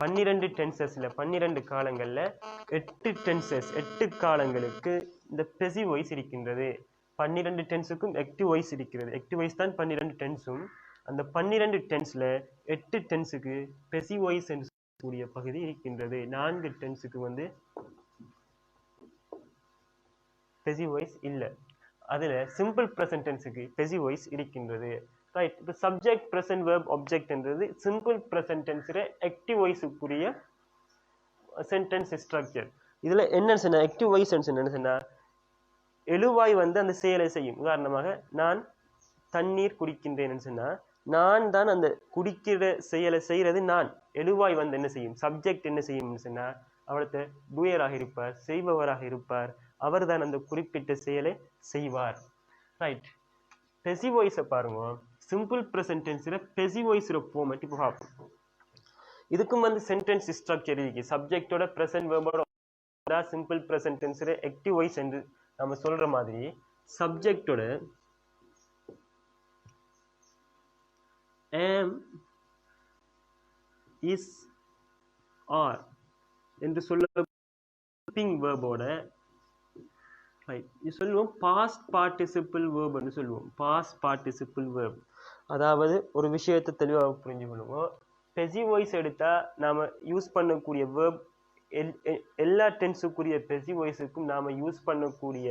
12 டென்சஸ்ல 12 காலங்கள்ல 8 டென்சஸ், 8 காலங்களுக்கு இந்த பெசிவ் வாய்ஸ் இருக்கின்றது. 12 டென்ஸுக்கும் ஆக்டிவ் வாய்ஸ் இருக்கிறது. ஆக்டிவ் வாய்ஸ் தான் 12 டென்ஸும். அந்த 12 டென்ஸ்ல 8 டென்ஸுக்கு பெசிவ் வாய்ஸ் என்று கூடிய பகுதி இருக்கின்றது. 4 டென்ஸுக்கு வந்து பெசிவ் வாய்ஸ் இல்லை. அதுல சிம்பிள் ப்ரெசன்ட் டென்ஸுக்கு பெசிவ் வாய்ஸ் இருக்கின்றது. ரைட். இப்போ சப்ஜெக்ட் ப்ரெசன்ட் வெர்ப் ஆப்ஜெக்ட் என்றது சிம்பிள் ப்ரெசன்ட் டென்ஸ்ல ஆக்டிவ் வாய்ஸுக்குரிய சென்டென்ஸ் ஸ்ட்ரக்சர். இதுல என்ன சொன்னா, ஆக்டிவ் வாய்ஸ் என்ன சொன்னா, எழுவாய் வந்து அந்த செயலை செய்யும். உதாரணமாக நான் தண்ணீர் குடிக்கின்றேன்னு சொன்னா, நான் தான் அந்த குடிக்கிற செயலை செய்யறது நான். எழுவாய் வந்து என்ன செய்யும், சப்ஜெக்ட் என்ன செய்யும்னு சொன்னா, அவரது டூயராக இருப்பார், செய்பவராக இருப்பார், அவர் தான் அந்த குறிப்பிட்ட செயலை செய்வார். ரைட். பெசிவ் வாய்ஸை பாருங்க. சிம்பிள் ப்ரெசன்ட் டென்ஸ்ல பெசிவ் வாய்ஸ் ஃபார்மட் இப்போ பார்ப்போம். இதுக்கும் வந்து சென்டென்ஸ் ஸ்ட்ரக்சர் இருக்கு. சப்ஜெக்டோட ப்ரெசன்ட் வெர்போட சிம்பிள் ப்ரெசன்ட் டென்ஸ்ல ஆக்டிவ் வாய்ஸ் என்று நம்ம சொல்ற மாதிரி சப்ஜெக்டோட am is are என்று சொல்ல helping verb ஓட ரைட் இது சொல்லுவோம் பாஸ்ட் பார்ட்டிசிபிள் verb ன்னு சொல்லுவோம் பாஸ்ட் பார்ட்டிசிபிள் verb அதாவது ஒரு விஷயத்தை தெளிவாக புரிஞ்சு கொள்ளுவோம் பெசிவ் வாய்ஸ் எடுத்தா நாம யூஸ் பண்ணக்கூடிய verb எல்லா டென்ஸுக்குரிய பெசிவ் வாய்ஸுக்கும் நாம யூஸ் பண்ணக்கூடிய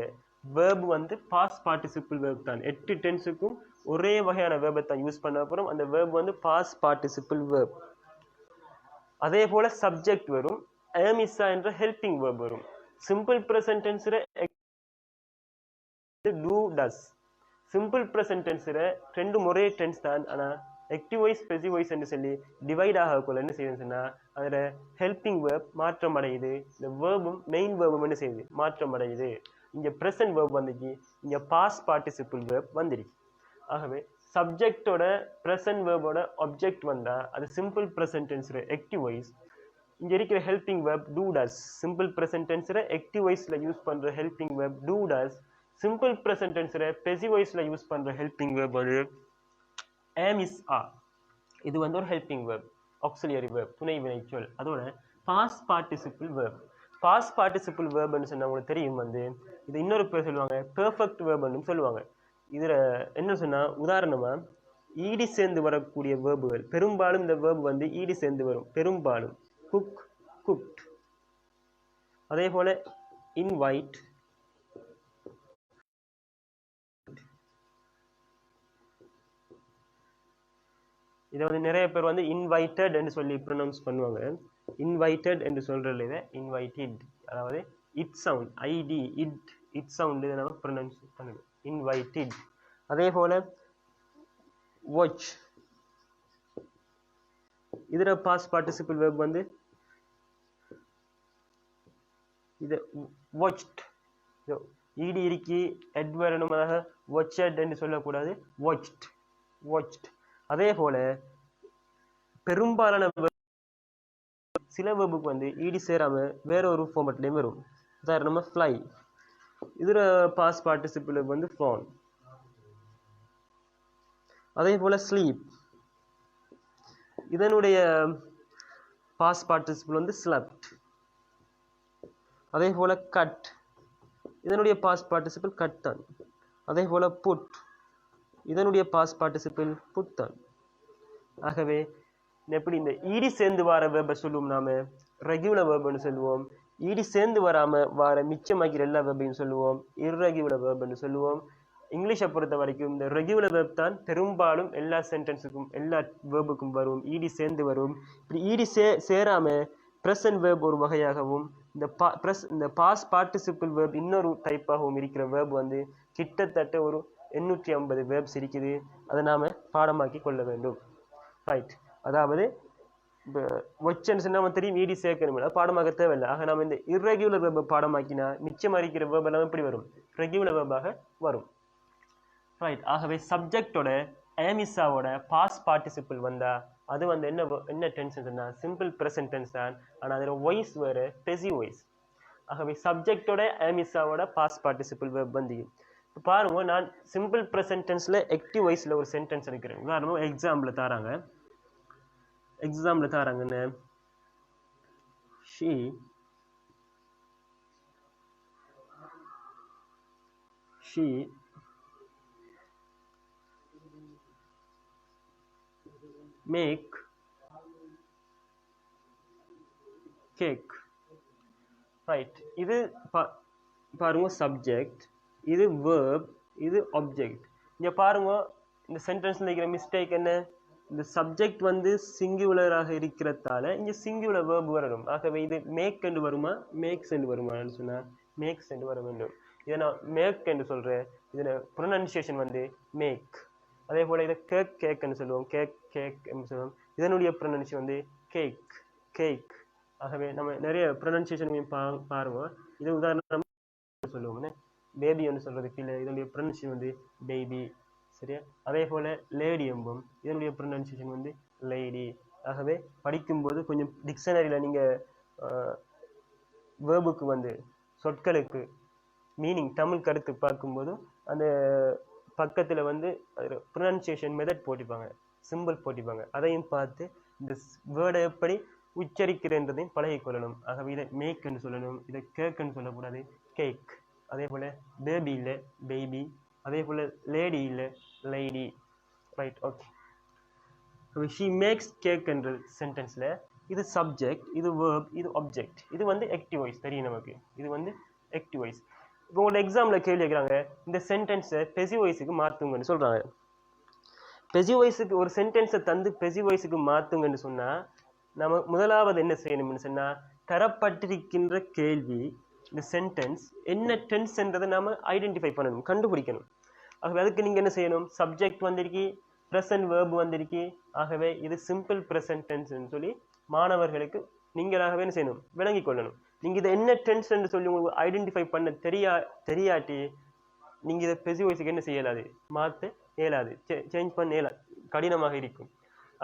verb வந்து பாஸ்ட் பார்ட்டிசிபிள் verb தான் 8 டென்ஸுக்கும் ஒரே வகையான verb தான் யூஸ் பண்ண போறோம் அந்த verb வந்து பாஸ்ட் பார்ட்டிசிபிள் verb அதே போல சப்ஜெக்ட் வரும் am is என்ற ஹெல்பிங் verb வரும் சிம்பிள் பிரசன்ட் டென்ஸ்ல do does சிம்பிள் பிரசன்ட் டென்ஸ்ல ரெண்டு ஒரே டென்ஸ் தான் ஆனா ஆக்டிவ் வாய்ஸ் பெசிவ் வாய்ஸ் என்று சொல்லி டிவைட் ஆகக்குள்ள என்ன செய்யுதுன்னா அதுல ஹெல்பிங் verb மாற்றம் அடையுது இந்த verbும் மெயின் verbும் என்ன செய்யுது மாற்றம் அடையுது இங்க பிரசன்ட் verb வந்துச்சு இங்க பாஸ்ட் பார்ட்டிசிபிள் verb வந்துருச்சு ஆகவே சப்ஜெக்டோட பிரசன்ட் verb-ஓட ஆப்ஜெக்ட் வந்தா அது சிம்பிள் பிரசன்ட் டென்ஸ்ல ஆக்டிவ் வாய்ஸ் இங்க இருக்கிற helping verb do does simple present டென்ஸ்ல ஆக்டிவ் வாய்ஸ்ல யூஸ் பண்ற helping verb do does simple present டென்ஸ்ல பெசிவ் வாய்ஸ்ல யூஸ் பண்ற ஹெல்பிங் verb வந்து am is are இது வந்து ஒரு ஹெல்பிங் verb ஆக்ஸிலியரி verb துணை வினைச்சொல் அதோட past participle verb past participle verb ன்னு சொன்னா உங்களுக்கு தெரியும் வந்து இது இன்னொரு பேர் சொல்லுவாங்க பெர்ஃபெக்ட் verb ன்னு சொல்லுவாங்க இதுல என்ன சொன்னா உதாரணமா ஈடி சேர்ந்து வரக்கூடிய வேர்புகள் பெரும்பாலும் இந்த வேர்பு வந்து ஈடி சேர்ந்து வரும் பெரும்பாலும் குக் குக்ட் அதே போல இன்வைட் இதை வந்து நிறைய பேர் வந்து இன்வைட்டட் என்று சொல்லி ப்ரொனவுன்ஸ் பண்ணுவாங்க இன்வைட்டட் என்று சொல்றதுல இதை இன்வைட்டட் அதாவது it sound id it sound இதை நம்ம ப்ரொனவுன்ஸ் பண்ணுவோம் இன்வைட்டட் அதே போல watch இதுல பாஸ்ட் பார்ட்டிசிபிள் verb வந்து இது watched ed இருக்கு எட் வரணுமாக watched என்று சொல்லக்கூடாது watched அதே போல பெரும்பாலான சில verb-க்கு வந்து ed சேராம வேற ஒரு ஃபார்மட்லயும் வரும் உதாரணமா fly இதுல பாஸ்ட் பார்ட்டிசிபிள் verb வந்து flown அதே போல ஸ்லீப் இதனுடைய பாஸ்ட் பார்ட்டிசிபிள் வந்து ஸ்லெப்ட் அதே போல கட் இதனுடைய பாஸ்ட் பார்ட்டிசிபிள் கட் தான் அதே போல புட் இதனுடைய பாஸ்ட் பார்ட்டிசிபிள் புட் தான் ஆகவே எப்படி இந்த ஈடி சேர்ந்து வர வெர்பை சொல்லுவோம் நாம ரெகுலர் வெர்ப்னு சொல்லுவோம் ஈடி சேர்ந்து வராம வர மிச்சமாகிற எல்லா வெர்பையும் சொல்லுவோம் இர்ரெகுலர் வெர்ப்னு சொல்லுவோம் இங்கிலீஷை பொறுத்த வரைக்கும் இந்த ரெகுலர் வெர்ப் தான் பெரும்பாலும் எல்லா சென்டென்ஸுக்கும் எல்லா வேர்புக்கும் வரும் ஈடி சேர்ந்து வரும் இப்படி ஈடி சேராம பிரசன்ட் வேர்ப் ஒரு வகையாகவும் இந்த பாஸ்ட் பார்ட்டிசிபிள் வேர்ப் இன்னொரு டைப்பாகவும் இருக்கிற வேர்ப் வந்து கிட்டத்தட்ட ஒரு 850 வேர்ப்ஸ் இருக்குது அதை நாம பாடமாக்கி கொள்ள வேண்டும் ரைட் அதாவது வச்சன்ஸ் நம்ம தெரியும் ஈடி சேர்க்கணும் பாடமாக தேவையில்லை ஆக நாம இந்த இர்ரெகுலர் வேர்பை பாடமாக்கினா மிச்சம் இருக்கிற வேர்ப் எல்லாம் எப்படி வரும் ரெகுலர் வேர்பாக வரும் ரைட் ஆகவே சப்ஜெக்டோட ஏமிசாவோட பாஸ்ட் பார்ட்டிசிபிள் வந்தா அது வந்து என்ன டென்ஸ்னா சிம்பிள் பிரசன்ட் டென்ஸ் தான் ஆனா அதோட வாய்ஸ் வேற பெசிவ் வாய்ஸ் ஆகவே சப்ஜெக்டோட ஏமிசாவோட பாஸ்ட் பார்ட்டிசிபிள் வெர்ப் வந்து இப்போ பாருங்க நான் சிம்பிள் பிரசன்ட் டென்ஸ்ல ஆக்டிவ் வாய்ஸ்ல ஒரு சென்டென்ஸ் எடுக்கிறேன் உதாரணமா example தாராங்கன்னு she make cake right இது பாருங்க சப்ஜெக்ட் இது verb இது ஆப்ஜெக்ட் இங்க பாருங்க இந்த சென்டென்ஸ்ல இருக்கிற மிஸ்டேக் என்ன இந்த சப்ஜெக்ட் வந்து சிங்குலராக இருக்கிறதால இங்க சிங்குலர் verb வரணும் ஆகவே இது மேக் என்று வருமா மேக்ஸ் என்று வருமான்னு சொன்னா மேக்ஸ் என்று வர வேண்டும் இதை நான் மேக் என்று சொல்றேன் இதோட ப்ரொனன்சியேஷன் வந்து மேக் அதே போல இதை கேக்னு சொல்லுவோம் கேக் என்று சொல்லுவோம் இதனுடைய ப்ரொனன்சியேஷன் வந்து கேக் ஆகவே நம்ம நிறைய ப்ரொனன்சியேஷன் பாருங்க இது உதாரணம் சொல்லுவோம் பேபி என்று சொல்றதுக்கு இல்லை இதனுடைய ப்ரொனன்சியேஷன் வந்து பேபி சரியா அதே போல லேடி என்போம் இதனுடைய ப்ரொனன்சியேஷன் வந்து லேடி ஆகவே படிக்கும்போது கொஞ்சம் டிக்ஷனரியில நீங்க வேர்புக்கு வந்து சொற்களுக்கு மீனிங் தமிழ் கருத்து பார்க்கும்போது அந்த பக்கத்துல வந்து ப்ரொனன்சியேஷன் மெத்தட் போட்டிருப்பாங்க சிம்பிள் போட்டிப்பாங்க. அதையும் பார்த்து இந்த வேர்டை எப்படி உச்சரிக்கிறன்றதையும் பழகிக்கொள்ளணும். ஆகவே இதை மேக்ன்னு சொல்லணும், இதை கேக்குன்னு சொல்லக்கூடாது, கேக். அதே போல் பேபி இல்லை பேபி, அதே போல் லேடி இல்லை lady. Right, okay. She makes கேக்ன்ற சென்டென்ஸில் இது சப்ஜெக்ட், இது வேர்ப், இது ஆப்ஜெக்ட். இது வந்து ஆக்டிவ் வாய்ஸ் தெரியும் நமக்கு. இது வந்து ஆக்டிவ் வாய்ஸ். இப்போ உங்களோட எக்ஸாமில் கேள்வி கேட்குறாங்க, இந்த சென்டென்ஸை பெசிவ் வாய்ஸுக்கு மாற்றுங்கன்னு சொல்கிறாங்க. பெசிவ் வாய்ஸுக்கு ஒரு சென்டென்ஸை தந்து பெசிவ் வாய்ஸுக்கு மாற்றுங்கன்னு சொன்னால் நம்ம முதலாவது என்ன செய்யணும்னு சொன்னால், தரப்பட்டிருக்கின்ற கேள்வி இந்த சென்டென்ஸ் என்ன டென்ஸ்ன்றதை நாம் ஐடென்டிஃபை பண்ணணும், கண்டுபிடிக்கணும். ஆகவே அதுக்கு நீங்கள் என்ன செய்யணும், சப்ஜெக்ட் வந்திருக்கு, ப்ரெசன்ட் வேர்பு வந்திருக்கு. ஆகவே இது சிம்பிள் ப்ரெசன்ட் டென்ஸ்ன்னு சொல்லி மாணவர்களுக்கு நீங்களாகவே என்ன செய்யணும், விளங்கி கொள்ளணும். நீங்கள் இதை என்ன டென்ஸ்ன்னு சொல்லி உங்களுக்கு ஐடென்டிஃபை பண்ண தெரியாட்டி நீங்கள் இதை பெசிவ் வாய்ஸுக்கு என்ன செய்யலாது, மாற்ற இயலாது, சேஞ்ச் பண்ண இயலாது, கடினமாக இருக்கும்.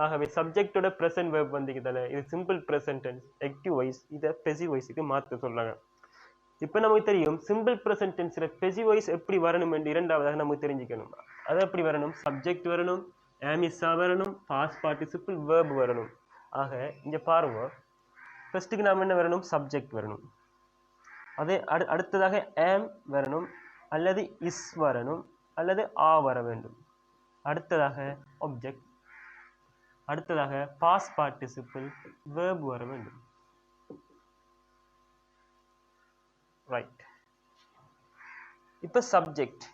ஆகவே சப்ஜெக்டோட ப்ரெசன்ட் வேர்ப் வந்திருக்கிறதால இது simple present tense, active voice. இதை பெசிவ் வாய்ஸுக்கு மாற்ற சொல்கிறாங்க. இப்போ நமக்கு தெரியும் சிம்பிள் ப்ரெசன்ட் டென்ஸில் பெசிவ் வாய்ஸ் எப்படி வரணும் என்று இரண்டாவதாக நமக்கு தெரிஞ்சுக்கணும். அது எப்படி வரணும், சப்ஜெக்ட் வரணும், ஆமிஸா வரணும், பாஸ்ட் பார்ட்டிசிபிள் வேர்ப் வரணும். ஆக இங்கே பாருங்க, ஃபர்ஸ்ட்டுக்கு நாம் என்ன வரணும், சப்ஜெக்ட் வரணும். அதே அடுத்ததாக ஆம் வரணும், அல்லது இஸ் வரணும், அல்லது ஆ வர வேண்டும். அடுத்ததாக ஆப்ஜெக்ட், அடுத்ததாக பாஸ்ட் பார்ட்டிசிபிள் வேர்ப் வர வேண்டும். ரைட். இப்போ சப்ஜெக்ட்.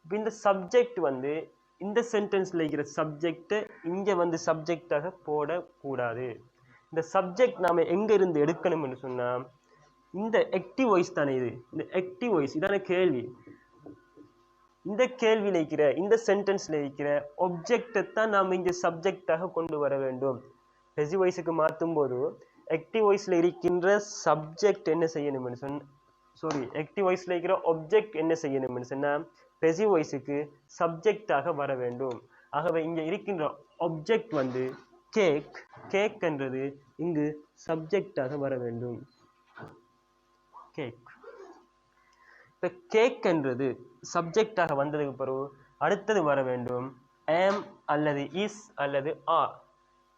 இப்போ இந்த சப்ஜெக்ட் வந்து இந்த சென்டென்ஸ்ல இருக்கிற சப்ஜெக்டை இங்கே வந்து சப்ஜெக்டாக போடக்கூடாது. இந்த சப்ஜெக்ட் நாம எங்க இருந்து எடுக்கணும்னு சொன்னா, இந்த ஆக்டிவ் வாய்ஸ் தானே இது, இந்த ஆக்டிவ் வாய்ஸ் இதான கேள்வி. இந்த கேள்வியில் இருக்கிற இந்த சென்டென்ஸ்ல இருக்கிற ஆப்ஜெக்டை தான் நாம் இங்கே சப்ஜெக்டாக கொண்டு வர வேண்டும். பெசிவ் வாய்ஸுக்கு மாற்றும் போது ஆக்டிவ் வாய்ஸ்ல இருக்கின்ற சப்ஜெக்ட் என்ன செய்யணும்னு சொன்ன, ஆக்டிவ் வாய்ஸ்ல இருக்கிற ஆப்ஜெக்ட் என்ன செய்யணும்னு சொன்னா பெசிவ் வாய்ஸுக்கு சப்ஜெக்டாக வர வேண்டும். ஆகவே இங்கே இருக்கின்ற ஆப்ஜெக்ட் வந்து கேக், கேக்ன்றது இங்கு சப்ஜெக்டாக வர வேண்டும். கேக். இப்போ கேக்ன்றது சப்ஜெக்டாக வந்ததுக்கு பிறகு அடுத்தது வர வேண்டும் ஆம் அல்லது இஸ் அல்லது ஆர்.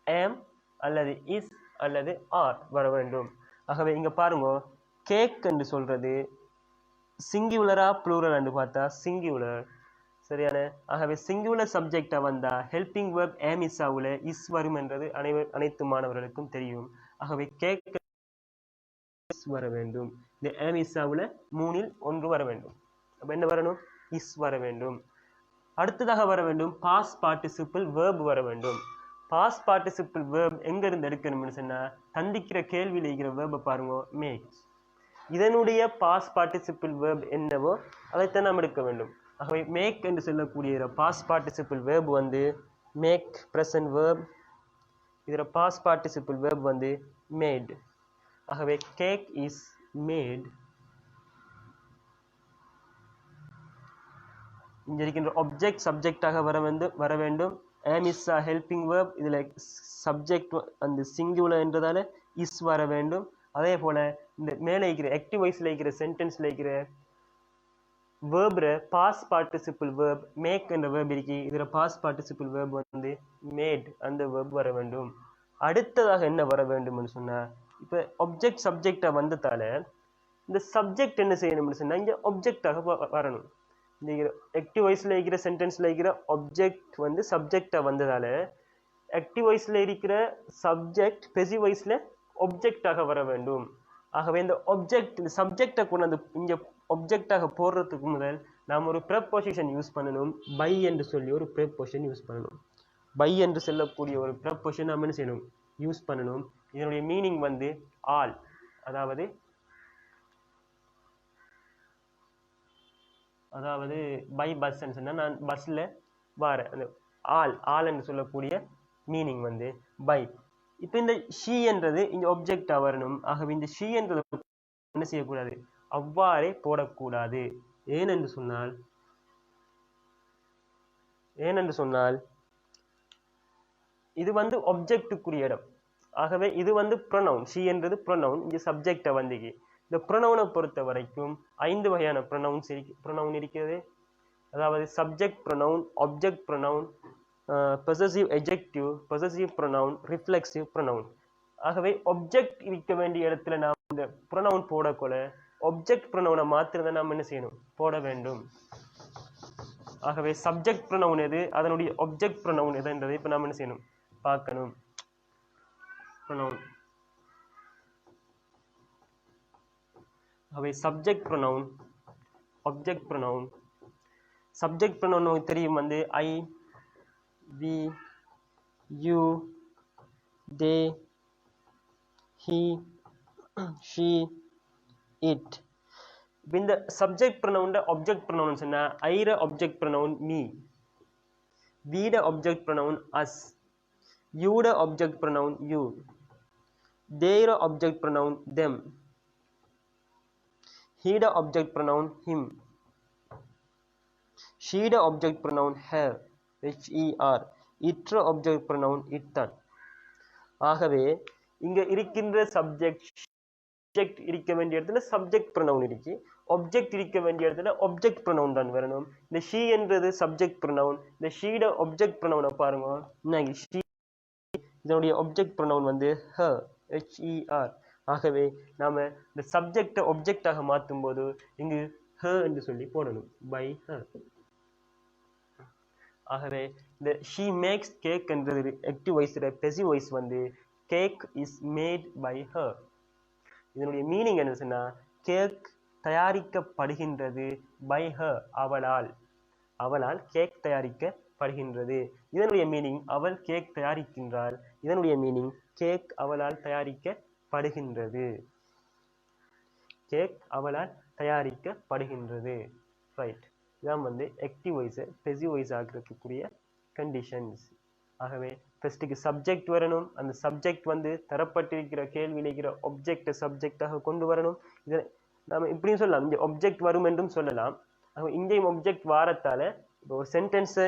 ஆம் அல்லது இஸ் அல்லது ஆர் வர வேண்டும். ஆகவே இங்க பாருங்க, கேக் என்று சொல்றது சிங்குலரா ப்ளூரல் என்று பார்த்தா சிங்குலர், சரியான. ஆகவே சிங்குலர் சப்ஜெக்டா வந்தா ஹெல்பிங் வேர்ப் ஆம் இஸ் ஆவுல இஸ் வரும் என்றது அனைத்து மாணவர்களுக்கும் தெரியும். ஆகவே கேக் வர வேண்டும். இந்த ஆம் இஸ் ஆவுல 3ல் 1 வர வேண்டும். அப்ப என்ன வரணும், இஸ் வர வேண்டும். அடுத்ததாக வர வேண்டும் பாஸ்ட் பார்ட்டிசிபிள் வேர்ப் வர வேண்டும். பாஸ்ட் பார்ட்டிசிபிள் வேர்ப் எங்க இருந்து எடுக்கணும்னு சொன்னா, தந்திக்கிற கேள்வியில் இருக்கிற வேர்பை பாருங்க, மேக்ஸ். இதனுடைய பாஸ்ட் பார்ட்டிசிபிள் வேர்ப் என்னவோ அதைத்தான் நாம் எடுக்க வேண்டும். ஆகவே மேக் என்று சொல்லக்கூடிய பாஸ்ட் பார்ட்டிசிபிள் வேர்ப் வந்து மேக் பிரசன்ட் வேர்ப், இதோட பாஸ்ட் பார்ட்டிசிபிள் வேர்ப் வந்து மேட். ஆகவே கேக் இஸ் மேட். இங்க இருக்கின்ற ஆப்ஜெக்ட் சப்ஜெக்டாக வர வேண்டும். am is a helping verb, இதுல சப்ஜெக்ட் அந்த சிங்குலர் என்றதால இஸ் வர வேண்டும். அதே போல இந்த மேலே இருக்கிற ஆக்டிவ் வாய்ஸ்ல இருக்கிற சென்டென்ஸ்ல இருக்கிற வேர்ப்ல பாஸ்ட் பார்ட்டிசிபிள் வேர்ப் மேக் என்ற வேர்ப் இருக்கு, இதுல பாஸ்ட் பார்ட்டிசிபிள் வேர்ப் வந்து மேட் அந்த வேர்ப் வர வேண்டும். அடுத்ததாக என்ன வர வேண்டும்னு சொன்னா, இப்ப ஆப்ஜெக்ட் சப்ஜெக்டா வந்ததால இந்த சப்ஜெக்ட் என்ன செய்யணும்னு சொன்னா இங்க ஆப்ஜெக்டாக வரணும். இந்த ஆக்டிவ் வாய்ஸ்ல இருக்கிற சென்டென்ஸ்ல இருக்கிற ஆப்ஜெக்ட் வந்து சப்ஜெக்டா வந்ததால ஆக்டிவ் வாய்ஸ்ல இருக்கிற சப்ஜெக்ட் பெசிவ் வாய்ஸ்ல ஆப்ஜெக்டாக வர வேண்டும். ஆகவே இந்த ஆப்ஜெக்ட் இந்த சப்ஜெக்டை கொண்டு அந்த இங்க ஆப்ஜெக்டாக போடுறதுக்கு முதல் நாம் ஒரு ப்ரெப்போசிஷன் யூஸ் பண்ணணும். பை என்று சொல்லி ஒரு ப்ரெப்போசிஷன் யூஸ் பண்ணணும். பை என்று சொல்லக்கூடிய ஒரு ப்ரெப்போசிஷன் நாம் என்ன செய்யணும், யூஸ் பண்ணணும். இதனுடைய மீனிங் வந்து ஆல், அதாவது பை பஸ் சொன்னா நான் பஸ்ல வார அந்த ஆல் என்று சொல்லக்கூடிய மீனிங் வந்து பை. இப்போ இந்த ஷீ என்றது இந்த ஆப்ஜெக்டா வரணும். ஆகவே இந்த ஷீ என்றது என்ன செய்யக்கூடாது, அவ்வாறே போடக்கூடாது. ஏனென்று சொன்னால் இது வந்து ஆப்ஜெக்டுக்குரிய இடம். ஆகவே இது வந்து ப்ரொனவுன், ஷீ என்றது ப்ரொனவுன், இங்க சப்ஜெக்டா வந்தீங்க. இந்த ப்ரொனவுனை பொறுத்த வரைக்கும் 5 வகையான ப்ரொனவுன் இருக்கிறது. அதாவது subject pronoun, object pronoun, possessive adjective, possessive pronoun, reflexive pronoun. ஆகவே object இருக்க வேண்டிய இடத்துல நாம் இந்த pronoun போடக்கொள்ள object pronoun மாத்திரம் நாம் என்ன செய்யணும் போட வேண்டும். ஆகவே subject pronoun எது அதனுடைய object pronoun எது என்றதை இப்ப நாம் என்ன செய்யணும் பார்க்கணும். pronoun ஆகவே subject pronoun, object pronoun. subject pronoun தெரியும் வந்து I, we, you, they, he, she, it. இந்த subject pronoun object pronoun சொன்னா I ர object pronoun me, we ர object pronoun us, you ர object pronoun you, they ர object pronoun them, he ர object pronoun him, she ர object pronoun her, her, it ர object pronoun it தான். ஆகவே இங்க இருக்கின்ற subject இருக்க வேண்டிய இடத்துல subject pronoun இருக்கு, object இருக்க வேண்டிய இடத்துல object pronoun தான் வரணும். இந்த she என்றது subject pronoun, இந்த she ட object pronoun பாருங்க என்ன she, இதனுடைய object pronoun வந்து her, her. ஆகவே நாம இந்த subject object ஆக மாற்றும் போது இங்கு her என்று சொல்லி போடணும் by her. ஆகவே இந்த she makes cake என்றது active voice passive voice வந்து cake is made by her. இதனுடைய மீனிங் என்ன சொன்னா கேக் தயாரிக்கப்படுகின்றது by her அவளால், அவளால் கேக் தயாரிக்கப்படுகின்றது. இதனுடைய மீனிங் அவள் கேக் தயாரிக்கின்றாள், இதனுடைய மீனிங் கேக் அவளால் தயாரிக்கப்படுகின்றது, கேக் அவளால் தயாரிக்கப்படுகின்றது. ரைட், இதான் வந்து ஆக்டிவ் வாய்ஸை பெசிவ் வாய்ஸ் ஆகிறதுக்குரிய கண்டிஷன்ஸ். ஆகவே ஃபர்ஸ்ட்டுக்கு சப்ஜெக்ட் வரணும், அந்த சப்ஜெக்ட் வந்து தரப்பட்டிருக்கிற கேள்வியில் இருக்கிற ஒப்ஜெக்டை சப்ஜெக்டாக கொண்டு வரணும். இதை நம்ம இப்படியும் சொல்லலாம், இங்கே ஒப்ஜெக்ட் வரும் என்றும் சொல்லலாம். இங்கேயும் ஒப்ஜெக்ட் வாரத்தால இப்போ ஒரு சென்டென்ஸை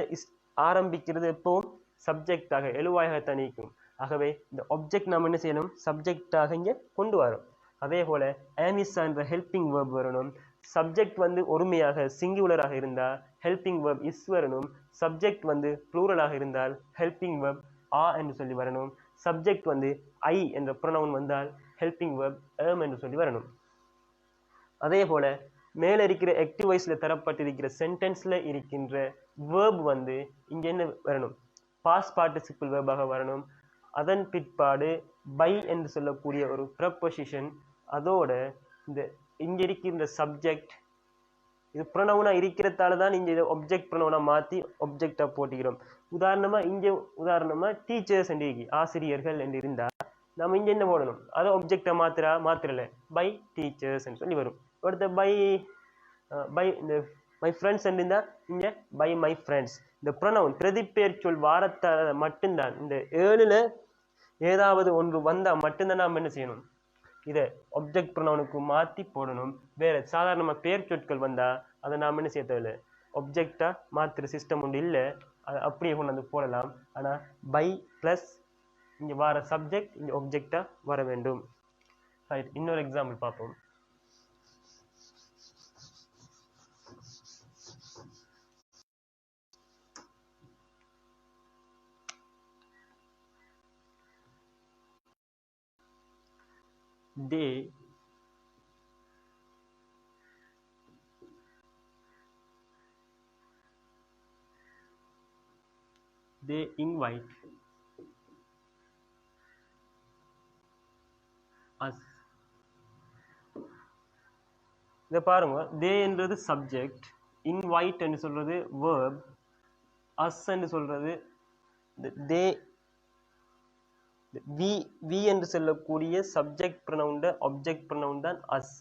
ஆரம்பிக்கிறது எப்பவும் சப்ஜெக்டாக எழுவாயாக நீக்கும். ஆகவே இந்த ஒப்ஜெக்ட் நாம் என்ன செய்யணும் சப்ஜெக்டாக இங்கே கொண்டு வரோம். அதே போல ஆமிஸ் என்ற ஹெல்பிங் வேர்ப் வரணும். சப்ஜெக்ட் வந்து ஒருமையாக சிங்குலராக இருந்தால் ஹெல்பிங் வேர்ப் இஸ் வரணும். சப்ஜெக்ட் வந்து ப்ளூரலாக இருந்தால் ஹெல்பிங் வேர்ப் ஆ என்று சொல்லி வரணும். சப்ஜெக்ட் வந்து ஐ என்ற ப்ரொனவுன் வந்தால் ஹெல்பிங் வேர்ப் ஏம் என்று சொல்லி வரணும். அதே போல மேலே இருக்கிற ஆக்டிவ் வாய்ஸ்ல தரப்பட்டிருக்கிற சென்டென்ஸ்ல இருக்கின்ற வேர்ப் வந்து இங்க என்ன வரணும் பாஸ்ட் பார்ட்டிசிபிள் வேர்பாக வரணும். அதன் பிற்பாடு பை என்று சொல்லக்கூடிய ஒரு ப்ரப்போசிஷன், அதோட இந்த இங்க இருக்கின்ற சப்ஜெக்ட் இது ப்ரொனவுனா இருக்கிறதால தான் இங்க இதை ஒப்ஜெக்ட் ப்ரொனவுனா மாற்றி ஒப்ஜெக்டா போட்டுக்கிறோம். உதாரணமா டீச்சர்ஸ் என்று ஆசிரியர்கள் என்று இருந்தா நம்ம இங்க என்ன போடணும் அதை ஒப்ஜெக்டா மாத்திரல பை டீச்சர்ஸ் என்று சொல்லி வரும். அடுத்த பை இந்த மை ஃப்ரெண்ட்ஸ் இருந்தா இங்க பை மை ஃப்ரெண்ட்ஸ். இந்த ப்ரொனவுன் பிரதிப்பெயர் சொல் வாரத்தால மட்டும்தான், இந்த ஏழுல ஏதாவது ஒன்று வந்தா மட்டும்தான் நாம் என்ன செய்யணும் இதை ஒப்ஜெக்ட் ப்ரொனவுனுக்கு மாற்றி போடணும். வேற சாதாரணமாக பேர் சொற்கள் வந்தா அதை நாம் என்ன செய்ய தேவையில்லை ஒப்ஜெக்டா மாத்திர சிஸ்டம் ஒன்று இல்லை, அதை அப்படியே கொண்டு வந்து போடலாம். ஆனால் பை ப்ளஸ் இங்கே வர சப்ஜெக்ட் இங்கே ஒப்ஜெக்டா வர வேண்டும். ரைட், இன்னொரு எக்ஸாம்பிள் பார்ப்போம். they invite us. இதை பாருங்க, தே என்றது சப்ஜெக்ட், இன்வைட் என்று சொல்றது வேர்ப், அஸ் என்று சொல்றது தே, வி என்று சொல்லக்கூடிய சப்ஜெக்ட் ப்ரொனவுன் ஆப்ஜெக்ட் ப்ரொனவுன் தான் அஸ்.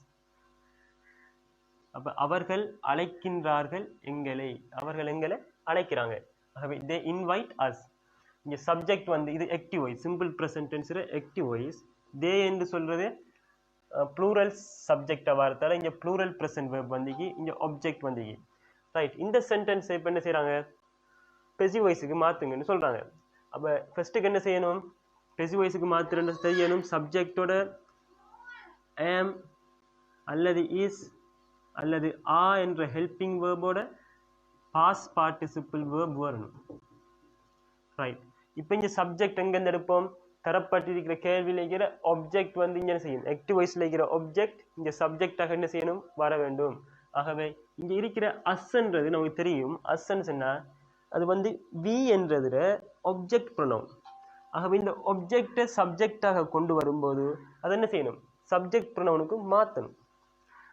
அப்ப அவர்கள் அழைக்கின்றார்கள் எங்களை, அவர்கள் எங்களை அழைக்கிறாங்க. ஆகவே தே இன்வைட் அஸ். இங்க சப்ஜெக்ட் வந்து இது active voice, simple present tense active voice. They என்று சொல்றது ப்ளூரல் சப்ஜெக்டா வரதால இங்க ப்ளூரல் ப்ரெசன்ட் வெர்ப் வந்தீங்க, இங்க ஆப்ஜெக்ட் வந்தீங்க. ரைட், இந்த சென்டென்ஸ் இப்போ என்ன செய்யறாங்க பெசிவ் வாய்ஸுக்கு மாத்துங்கன்னு சொல்றாங்க. அப்ப ஃபர்ஸ்ட்டுக்கு என்ன செய்யணும் பெசிவ் வாய்ஸுக்கு மாத்துறது செய்யணும், சப்ஜெக்டோட am அல்லது is அல்லது ஆ என்ற ஹெல்பிங் வேர்போட பாஸ்ட் பார்ட்டிசிபிள் வேர்ப் வரணும். ரைட். இப்போ இங்கே சப்ஜெக்ட் எங்கேருந்து எடுப்போம்? தரப்பட்டிருக்கிற கேள்வியில் இருக்கிற ஆப்ஜெக்ட் வந்து இங்கே என்ன செய்யும்? ஆக்டிவ் வாய்ஸில் இருக்கிற ஆப்ஜெக்ட் இங்கே சப்ஜெக்டாக என்ன செய்யணும்? வர வேண்டும். ஆகவே இங்கே இருக்கிற அஸ்ன்றது நமக்கு தெரியும். அஸ்ன்னு சொன்னால் அது வந்து வி என்றதுல ஆப்ஜெக்ட் ப்ரொனவுன். ஆகவே இந்த ஆப்ஜெக்டை சப்ஜெக்டாக கொண்டு வரும்போது அதை என்ன செய்யணும்? சப்ஜெக்ட் ப்ரொனவுனுக்கு மாற்றணும்.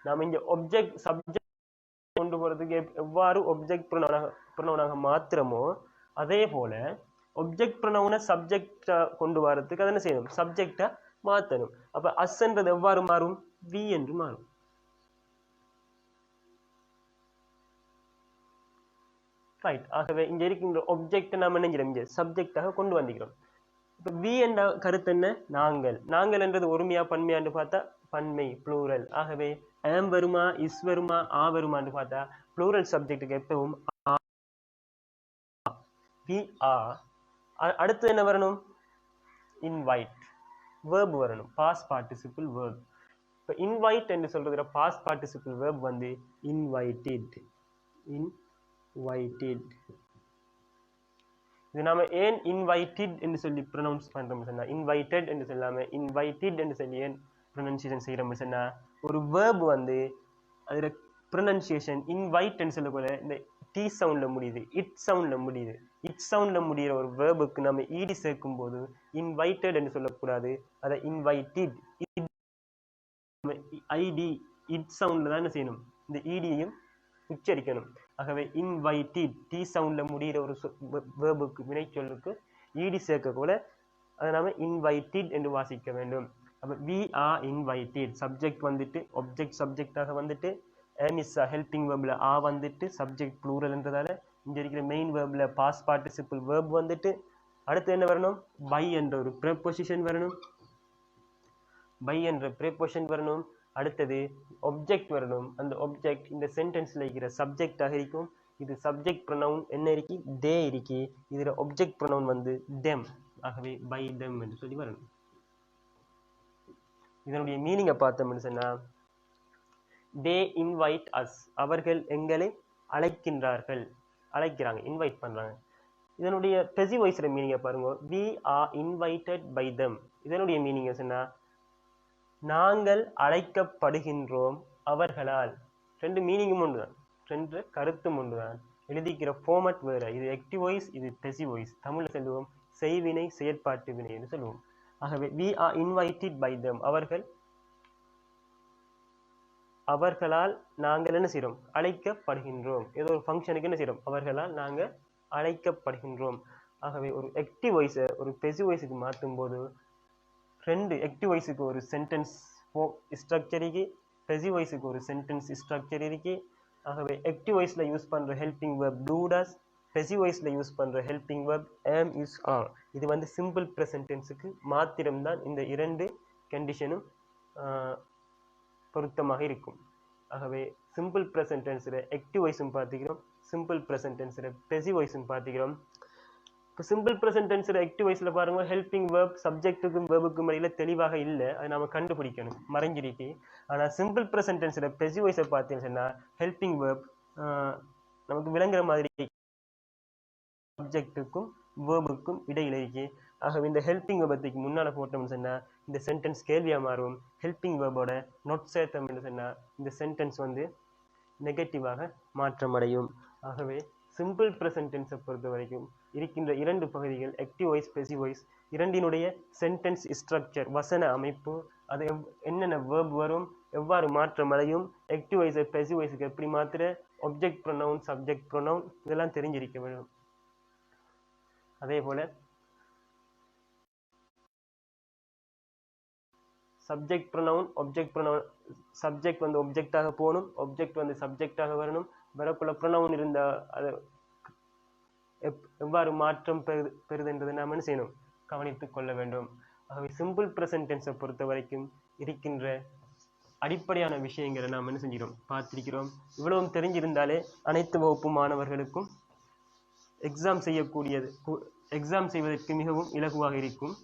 நாம் இங்கே ஆப்ஜெக்ட் சப்ஜெக்ட் கொண்டு போகிறதுக்கு எவ்வாறு ஆப்ஜெக்ட் ப்ரொனவுனாக மாத்திரமோ அதே போல ஆப்ஜெக்ட் ப்ரொனவுனை சப்ஜெக்டா கொண்டு வரதுக்கு அதை என்ன செய்யணும்? சப்ஜெக்டா மாற்றணும். அப்போ அஸ்ன்றது எவ்வாறு மாறும்? வி என்று மாறும். ரைட். ஆகவே இங்கே இருக்கின்ற ஆப்ஜெக்டை நாம் என்ன செய்யறோம்? இங்கே சப்ஜெக்டாக கொண்டு வந்திக்கிறோம். இப்போ வி என்ற கருத்து என்ன? நாங்கள். நாங்கள் என்றது ஒருமையா பன்மையான்னு பார்த்தா பன்மை, ப்ளூரல். ஆகவே ஆம் வருமா, இஸ் வருமா, ஆ வருமான்னு பார்த்தா ப்ளூரல் சப்ஜெக்டுக்கு எப்பவும் வி ஆ. அடுத்து என்ன வரணும்? இன்வைட் வேர்ப் வரணும். Past participle verb. இப்போ இன்வைட் என்று சொல்றதுல பாஸ்ட் பார்ட்டிசிபிள் வேர்ப் வந்து இன்வைட்டட். இன்வைட்டட். இது நாம ஏன் இன்வைட்டட் என்று சொல்லி ப்ரொனவுன்ஸ் பண்றோம் சொன்னா, இன்வைட்டட் என்று சொல்லாம இன்வைட்டட் என்று சொல்லி ஏன் ப்ரொனன்சியேஷன் செய்யறோம் சொன்னா, ஒரு வேர்ப் வந்து அதுல ப்ரொனன்சியேஷன் இன்வைட் என்று சொல்ல போல இந்த டி சவுண்ட்ல முடியுது, இட் சவுண்ட்ல முடியுது. இட் சவுண்ட்ல முடிகிற ஒரு வேர்புக்கு நம்ம ஈடி சேர்க்கும் போது இன்வைட்டட் என்று சொல்லக்கூடாது, அதை இன்வைட்டட் ஐடி இட் சவுண்ட்ல தான் என்ன செய்யணும்? இந்த ஈடியையும் உச்சரிக்கணும். ஆகவே இன்வைட்டட் டி சவுண்ட்ல முடிகிற ஒரு வேர்புக்கு வினைச்சொல்லுக்கு ஈடி சேர்க்க கூட அதை நாம இன்வைட்டட் என்று வாசிக்க வேண்டும். அப்போ வி ஆர் இன்வைட்டட். சப்ஜெக்ட் வந்துட்டு ஆப்ஜெக்ட் சப்ஜெக்டாக வந்துட்டு ஏமிஸா ஹெல்பிங் வேர்பில் ஆ வந்துட்டு சப்ஜெக்ட் ப்ளூரல் என்றதால இங்க இருக்கிற main waybill past participle verb வந்துட்டு அடுத்து என்ன வரணும்? பை என்ற ஒரு ப்ரெபோசிஷன் வரணும். பை என்ற ப்ரெபோசிஷன் வரணும். அடுத்தது ஆப்ஜெக்ட் வரணும். அந்த ஆப்ஜெக்ட் இந்த சென்டென்ஸ்ல இருக்கிற சப்ஜெக்டாக இருக்கும். இது சப்ஜெக்ட் ப்ரொனவுன் என்ன இருக்கு? தே இருக்கு. இதுல ஆப்ஜெக்ட் ப்ரொனவுன் வந்து தெம். ஆகவே பை தெம் என்று சொல்லி வரணும். இதனுடைய மீனிங்கை பார்த்தோம்னு சொன்னா, தே இன்வைட் அஸ். அவர்கள் எங்களை அழைக்கின்றார்கள். அழைக்கிறாங்க, இன்வைட் பண்றாங்க. இதனுடைய பெசிவ் வாய்ஸ்ல மீனிங்கை பாருங்க. We are invited by them. இதனுடைய மீனிங்கை சொன்னா, நாங்கள் அழைக்கப்படுகின்றோம் அவர்களால். ரெண்டு மீனிங்கும் ஒன்றுதான், ரெண்டு கருத்தும் ஒன்றுதான். எழுதிக்கிற ஃபார்மட் வேற. இது ஆக்டிவ் வாய்ஸ், இது பெசிவ் வாய்ஸ். தமிழ்ல சொல்லுவோம் செய்வினை செயற்பாட்டு வினை என்று சொல்லுவோம். ஆகவே we are invited by them. அவர்களால் நாங்கள் என்ன செய்கிறோம்? அழைக்கப்படுகின்றோம். ஏதோ ஒரு ஃபங்க்ஷனுக்கு என்ன செய்கிறோம்? அவர்களால் நாங்கள் அழைக்கப்படுகின்றோம். ஆகவே ஒரு ஆக்டிவ் வாய்ஸை ஒரு பெசிவ் வாய்ஸுக்கு மாற்றும் போது ரெண்டு ஆக்டிவ் வாய்ஸுக்கு ஒரு சென்டென்ஸ் ஸ்ட்ரக்சர் இருக்கு, பெசிவ் வாய்ஸுக்கு ஒரு சென்டென்ஸ் ஸ்ட்ரக்சர் இருக்கு. ஆகவே ஆக்டிவ் வாய்ஸ்ல யூஸ் பண்ற helping verb do does, passive வாய்ஸ்ல யூஸ் பண்ற helping verb am is are. இது வந்து சிம்பிள் ப்ரெசன்ட் டென்ஸுக்கு மாத்திரம்தான் இந்த இரண்டு கண்டிஷனும் பொருத்தமாக இருக்கும். ஆகவே சிம்பிள் ப்ரெசன்ட் டென்ஸில் ஆக்டிவ் வாய்ஸும் பார்த்துக்கிறோம், சிம்பிள் ப்ரெசன்ட் டென்ஸில் பெசிவ் வாய்ஸும் பார்த்துக்கிறோம். இப்போ சிம்பிள் ப்ரெசன்ட் டென்ஸில் ஆக்டிவ் வாய்ஸில் பாருங்க, ஹெல்பிங் வெர்ப் சப்ஜெக்ட்டுக்கும் வெர்புக்கும் இடையில தெளிவாக இல்லை, அதை நாம கண்டுபிடிக்கணும், மறைஞ்சிருக்கு. ஆனால் சிம்பிள் ப்ரெசன்ட் டென்ஸில் பெசிவ் வாய்ஸை பார்த்தீங்கன்னா ஹெல்பிங் வெர்ப் நமக்கு விளங்குற மாதிரி சப்ஜெக்ட்டுக்கும் வேர்புக்கும் இடையில இருக்கு. ஆகவே இந்த ஹெல்பிங் வெர்பத்துக்கு முன்னால போட்டோம்னு சொன்னா இந்த சென்டென்ஸ் கேள்வியா மாறும். ஹெல்பிங் வெர்போட நொட் சேர்த்தோம்னு சொன்னா இந்த சென்டென்ஸ் வந்து நெகட்டிவாக மாற்றமடையும். ஆகவே சிம்பிள் ப்ரெசன்ட் டென்ஸை பொறுத்த வரைக்கும் இருக்கின்ற இரண்டு பகுதிகள் ஆக்டிவ் வாய்ஸ், பெசிவ் வாய்ஸ், இரண்டினுடைய சென்டென்ஸ் ஸ்ட்ரக்சர் வசன அமைப்பு, அது என்னென்ன வேர்ப் வரும், எவ்வாறு மாற்றமடையும், ஆக்டிவ் வாய்ஸை பெசிவ் வாய்ஸுக்கு எப்படி மாத்திர, ஆப்ஜெக்ட் ப்ரொனவுன், சப்ஜெக்ட் ப்ரொனவுன், இதெல்லாம் தெரிஞ்சிருக்க வேண்டும். அதே போல subject pronoun, object pronoun, subject வந்து ஆப்ஜெக்டாக போகணும், ஆப்ஜெக்ட் வந்து சப்ஜெக்டாக வரணும். வரக்குள்ள ப்ரொனவுன் இருந்த அது எவ்வாறு மாற்றம் பெறுது என்பதை நாம் என்ன செய்யணும்? கவனித்துக் கொள்ள வேண்டும். ஆகவே சிம்பிள் ப்ரெசன்ட் டென்ஸை பொறுத்த வரைக்கும் இருக்கின்ற அடிப்படையான விஷயங்களை நாம் என்ன செஞ்சிடும் பார்த்திருக்கிறோம். இவ்வளவும் தெரிஞ்சிருந்தாலே அனைத்து வகுப்பு மாணவர்களுக்கும் எக்ஸாம் செய்வதற்கு மிகவும் இலகுவாக இருக்கும்.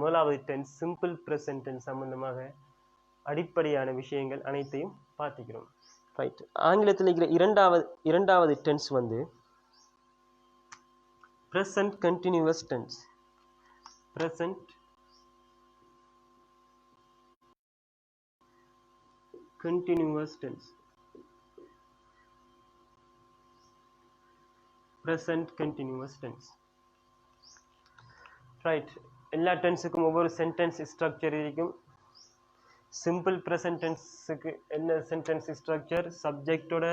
முதலாவது டென்ஸ் சிம்பிள் ப்ரெசன்ட் டென்ஸ் சம்பந்தமாக அடிப்படையான விஷயங்கள் அனைத்தையும் பார்த்துக்கிறோம். ரைட். ஆங்கிலத்தில் இருக்கிற இரண்டாவது டென்ஸ் வந்து present continuous tense. present continuous tense. present continuous tense. Right. எல்லா டென்ஸுக்கும் ஒவ்வொரு சென்டென்ஸ் ஸ்ட்ரக்சர் இருக்கும். சிம்பிள் ப்ரெசன்ட் டென்ஸுக்கு என்ன சென்டென்ஸ் ஸ்ட்ரக்சர்? சப்ஜெக்டோட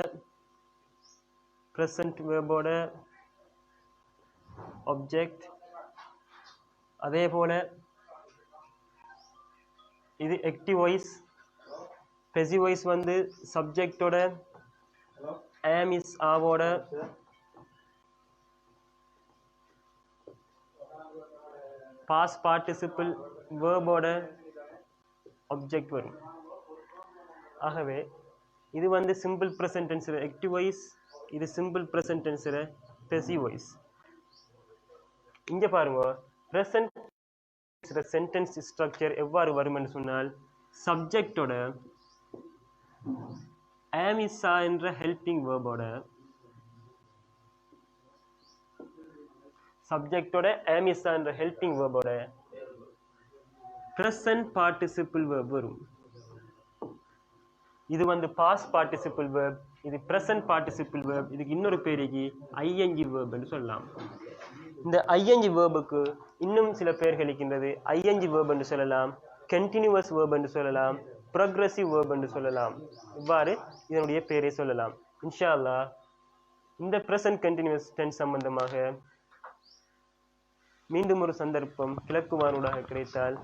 ப்ரெசன்ட் வேர்போட ஆப்ஜெக்ட். அதே போல இது ஆக்டிவ் வாய்ஸ். பெசிவ் வாய்ஸ் வந்து சப்ஜெக்டோட am is ஆவோட பாஸ்ட் பார்ட்டிசிபிள் வேர்போட ஆப்ஜெக்ட் வரும். ஆகவே இது வந்து சிம்பிள் ப்ரெசன்ட் டென்ஸில் ஆக்டிவ் வாய்ஸ், இது சிம்பிள் ப்ரெசன்ட் டென்ஸில் பெசிவ் வாய்ஸ். இங்கே பாருங்க, ப்ரெசன்ட் சென்டென்ஸ் ஸ்ட்ரக்சர் எவ்வாறு வரும் என்று சொன்னால், சப்ஜெக்டோட am is என்ற ஹெல்பிங் வேர்போட சப்ஜெக்டோட am is என்ற ஹெல்பிங் வேர்போட present participle verb வரும். இது வந்து past participle verb, இது present participle verb. இதுக்கு இன்னொரு பேருக்கு ing verb என்று சொல்லலாம். இந்த ing verb-க்கு இன்னும் சில பெயர்கள் இருக்கின்றது. ing verb என்று சொல்லலாம், continuous verb என்று சொல்லலாம், progressive verb என்று சொல்லலாம். இவ்வாறு இதனுடைய பெயரை சொல்லலாம். இன்ஷா அல்லாஹ் இந்த present continuous tense சம்பந்தமாக மீண்டும் ஒரு சந்தர்ப்பம் கிழக்கு வானூடாக கிடைத்தால்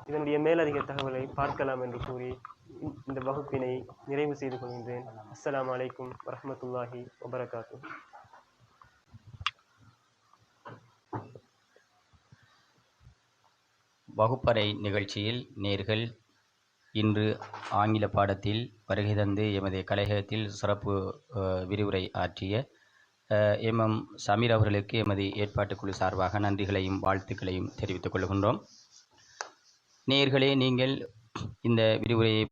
இதனுடைய மேலதிக தகவலை பார்க்கலாம் என்று கூறி இந்த வகுப்பினை நிறைவு செய்து கொள்கின்றேன். அஸ்ஸலாமு அலைக்கும் வரஹ்மத்துல்லாஹி வபரகாத்துஹு. வகுப்பறை நிகழ்ச்சியில் நேர்கள் இன்று ஆங்கில பாடத்தில் வருகை தந்து எமது கலையகத்தில் சிறப்பு விரிவுரை ஆற்றிய எம் சமீர் அவர்களுக்கு எமது ஏற்பாட்டுக்குழு சார்பாக நன்றிகளையும் வாழ்த்துக்களையும் தெரிவித்துக் கொள்கின்றோம். நேயர்களே, நீங்கள் இந்த விரிவுரையை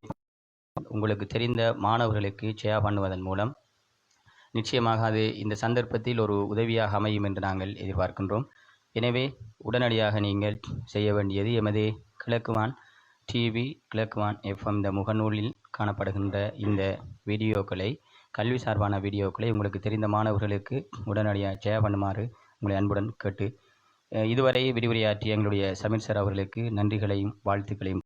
உங்களுக்கு தெரிந்த மாணவர்களுக்கு ஷேர் பண்ணுவதன் மூலம் நிச்சயமாக அது இந்த சந்தர்ப்பத்தில் ஒரு உதவியாக அமையும் என்று நாங்கள் எதிர்பார்க்கின்றோம். எனவே உடனடியாக நீங்கள் செய்ய வேண்டியது எமது கிழக்குவான் டிவி, கிழக்குவான் FM இந்த முகநூலில் காணப்படுகின்ற இந்த வீடியோக்களை, கல்வி சார்பான வீடியோக்களை உங்களுக்கு தெரிந்த மாணவர்களுக்கு உடனடியாக ஷேர் பண்ணுமாறு உங்களை அன்புடன் கேட்டு, இதுவரை விரிவுரையாற்றிய எங்களுடைய சமீர் சார் அவர்களுக்கு நன்றிகளையும் வாழ்த்துக்களையும்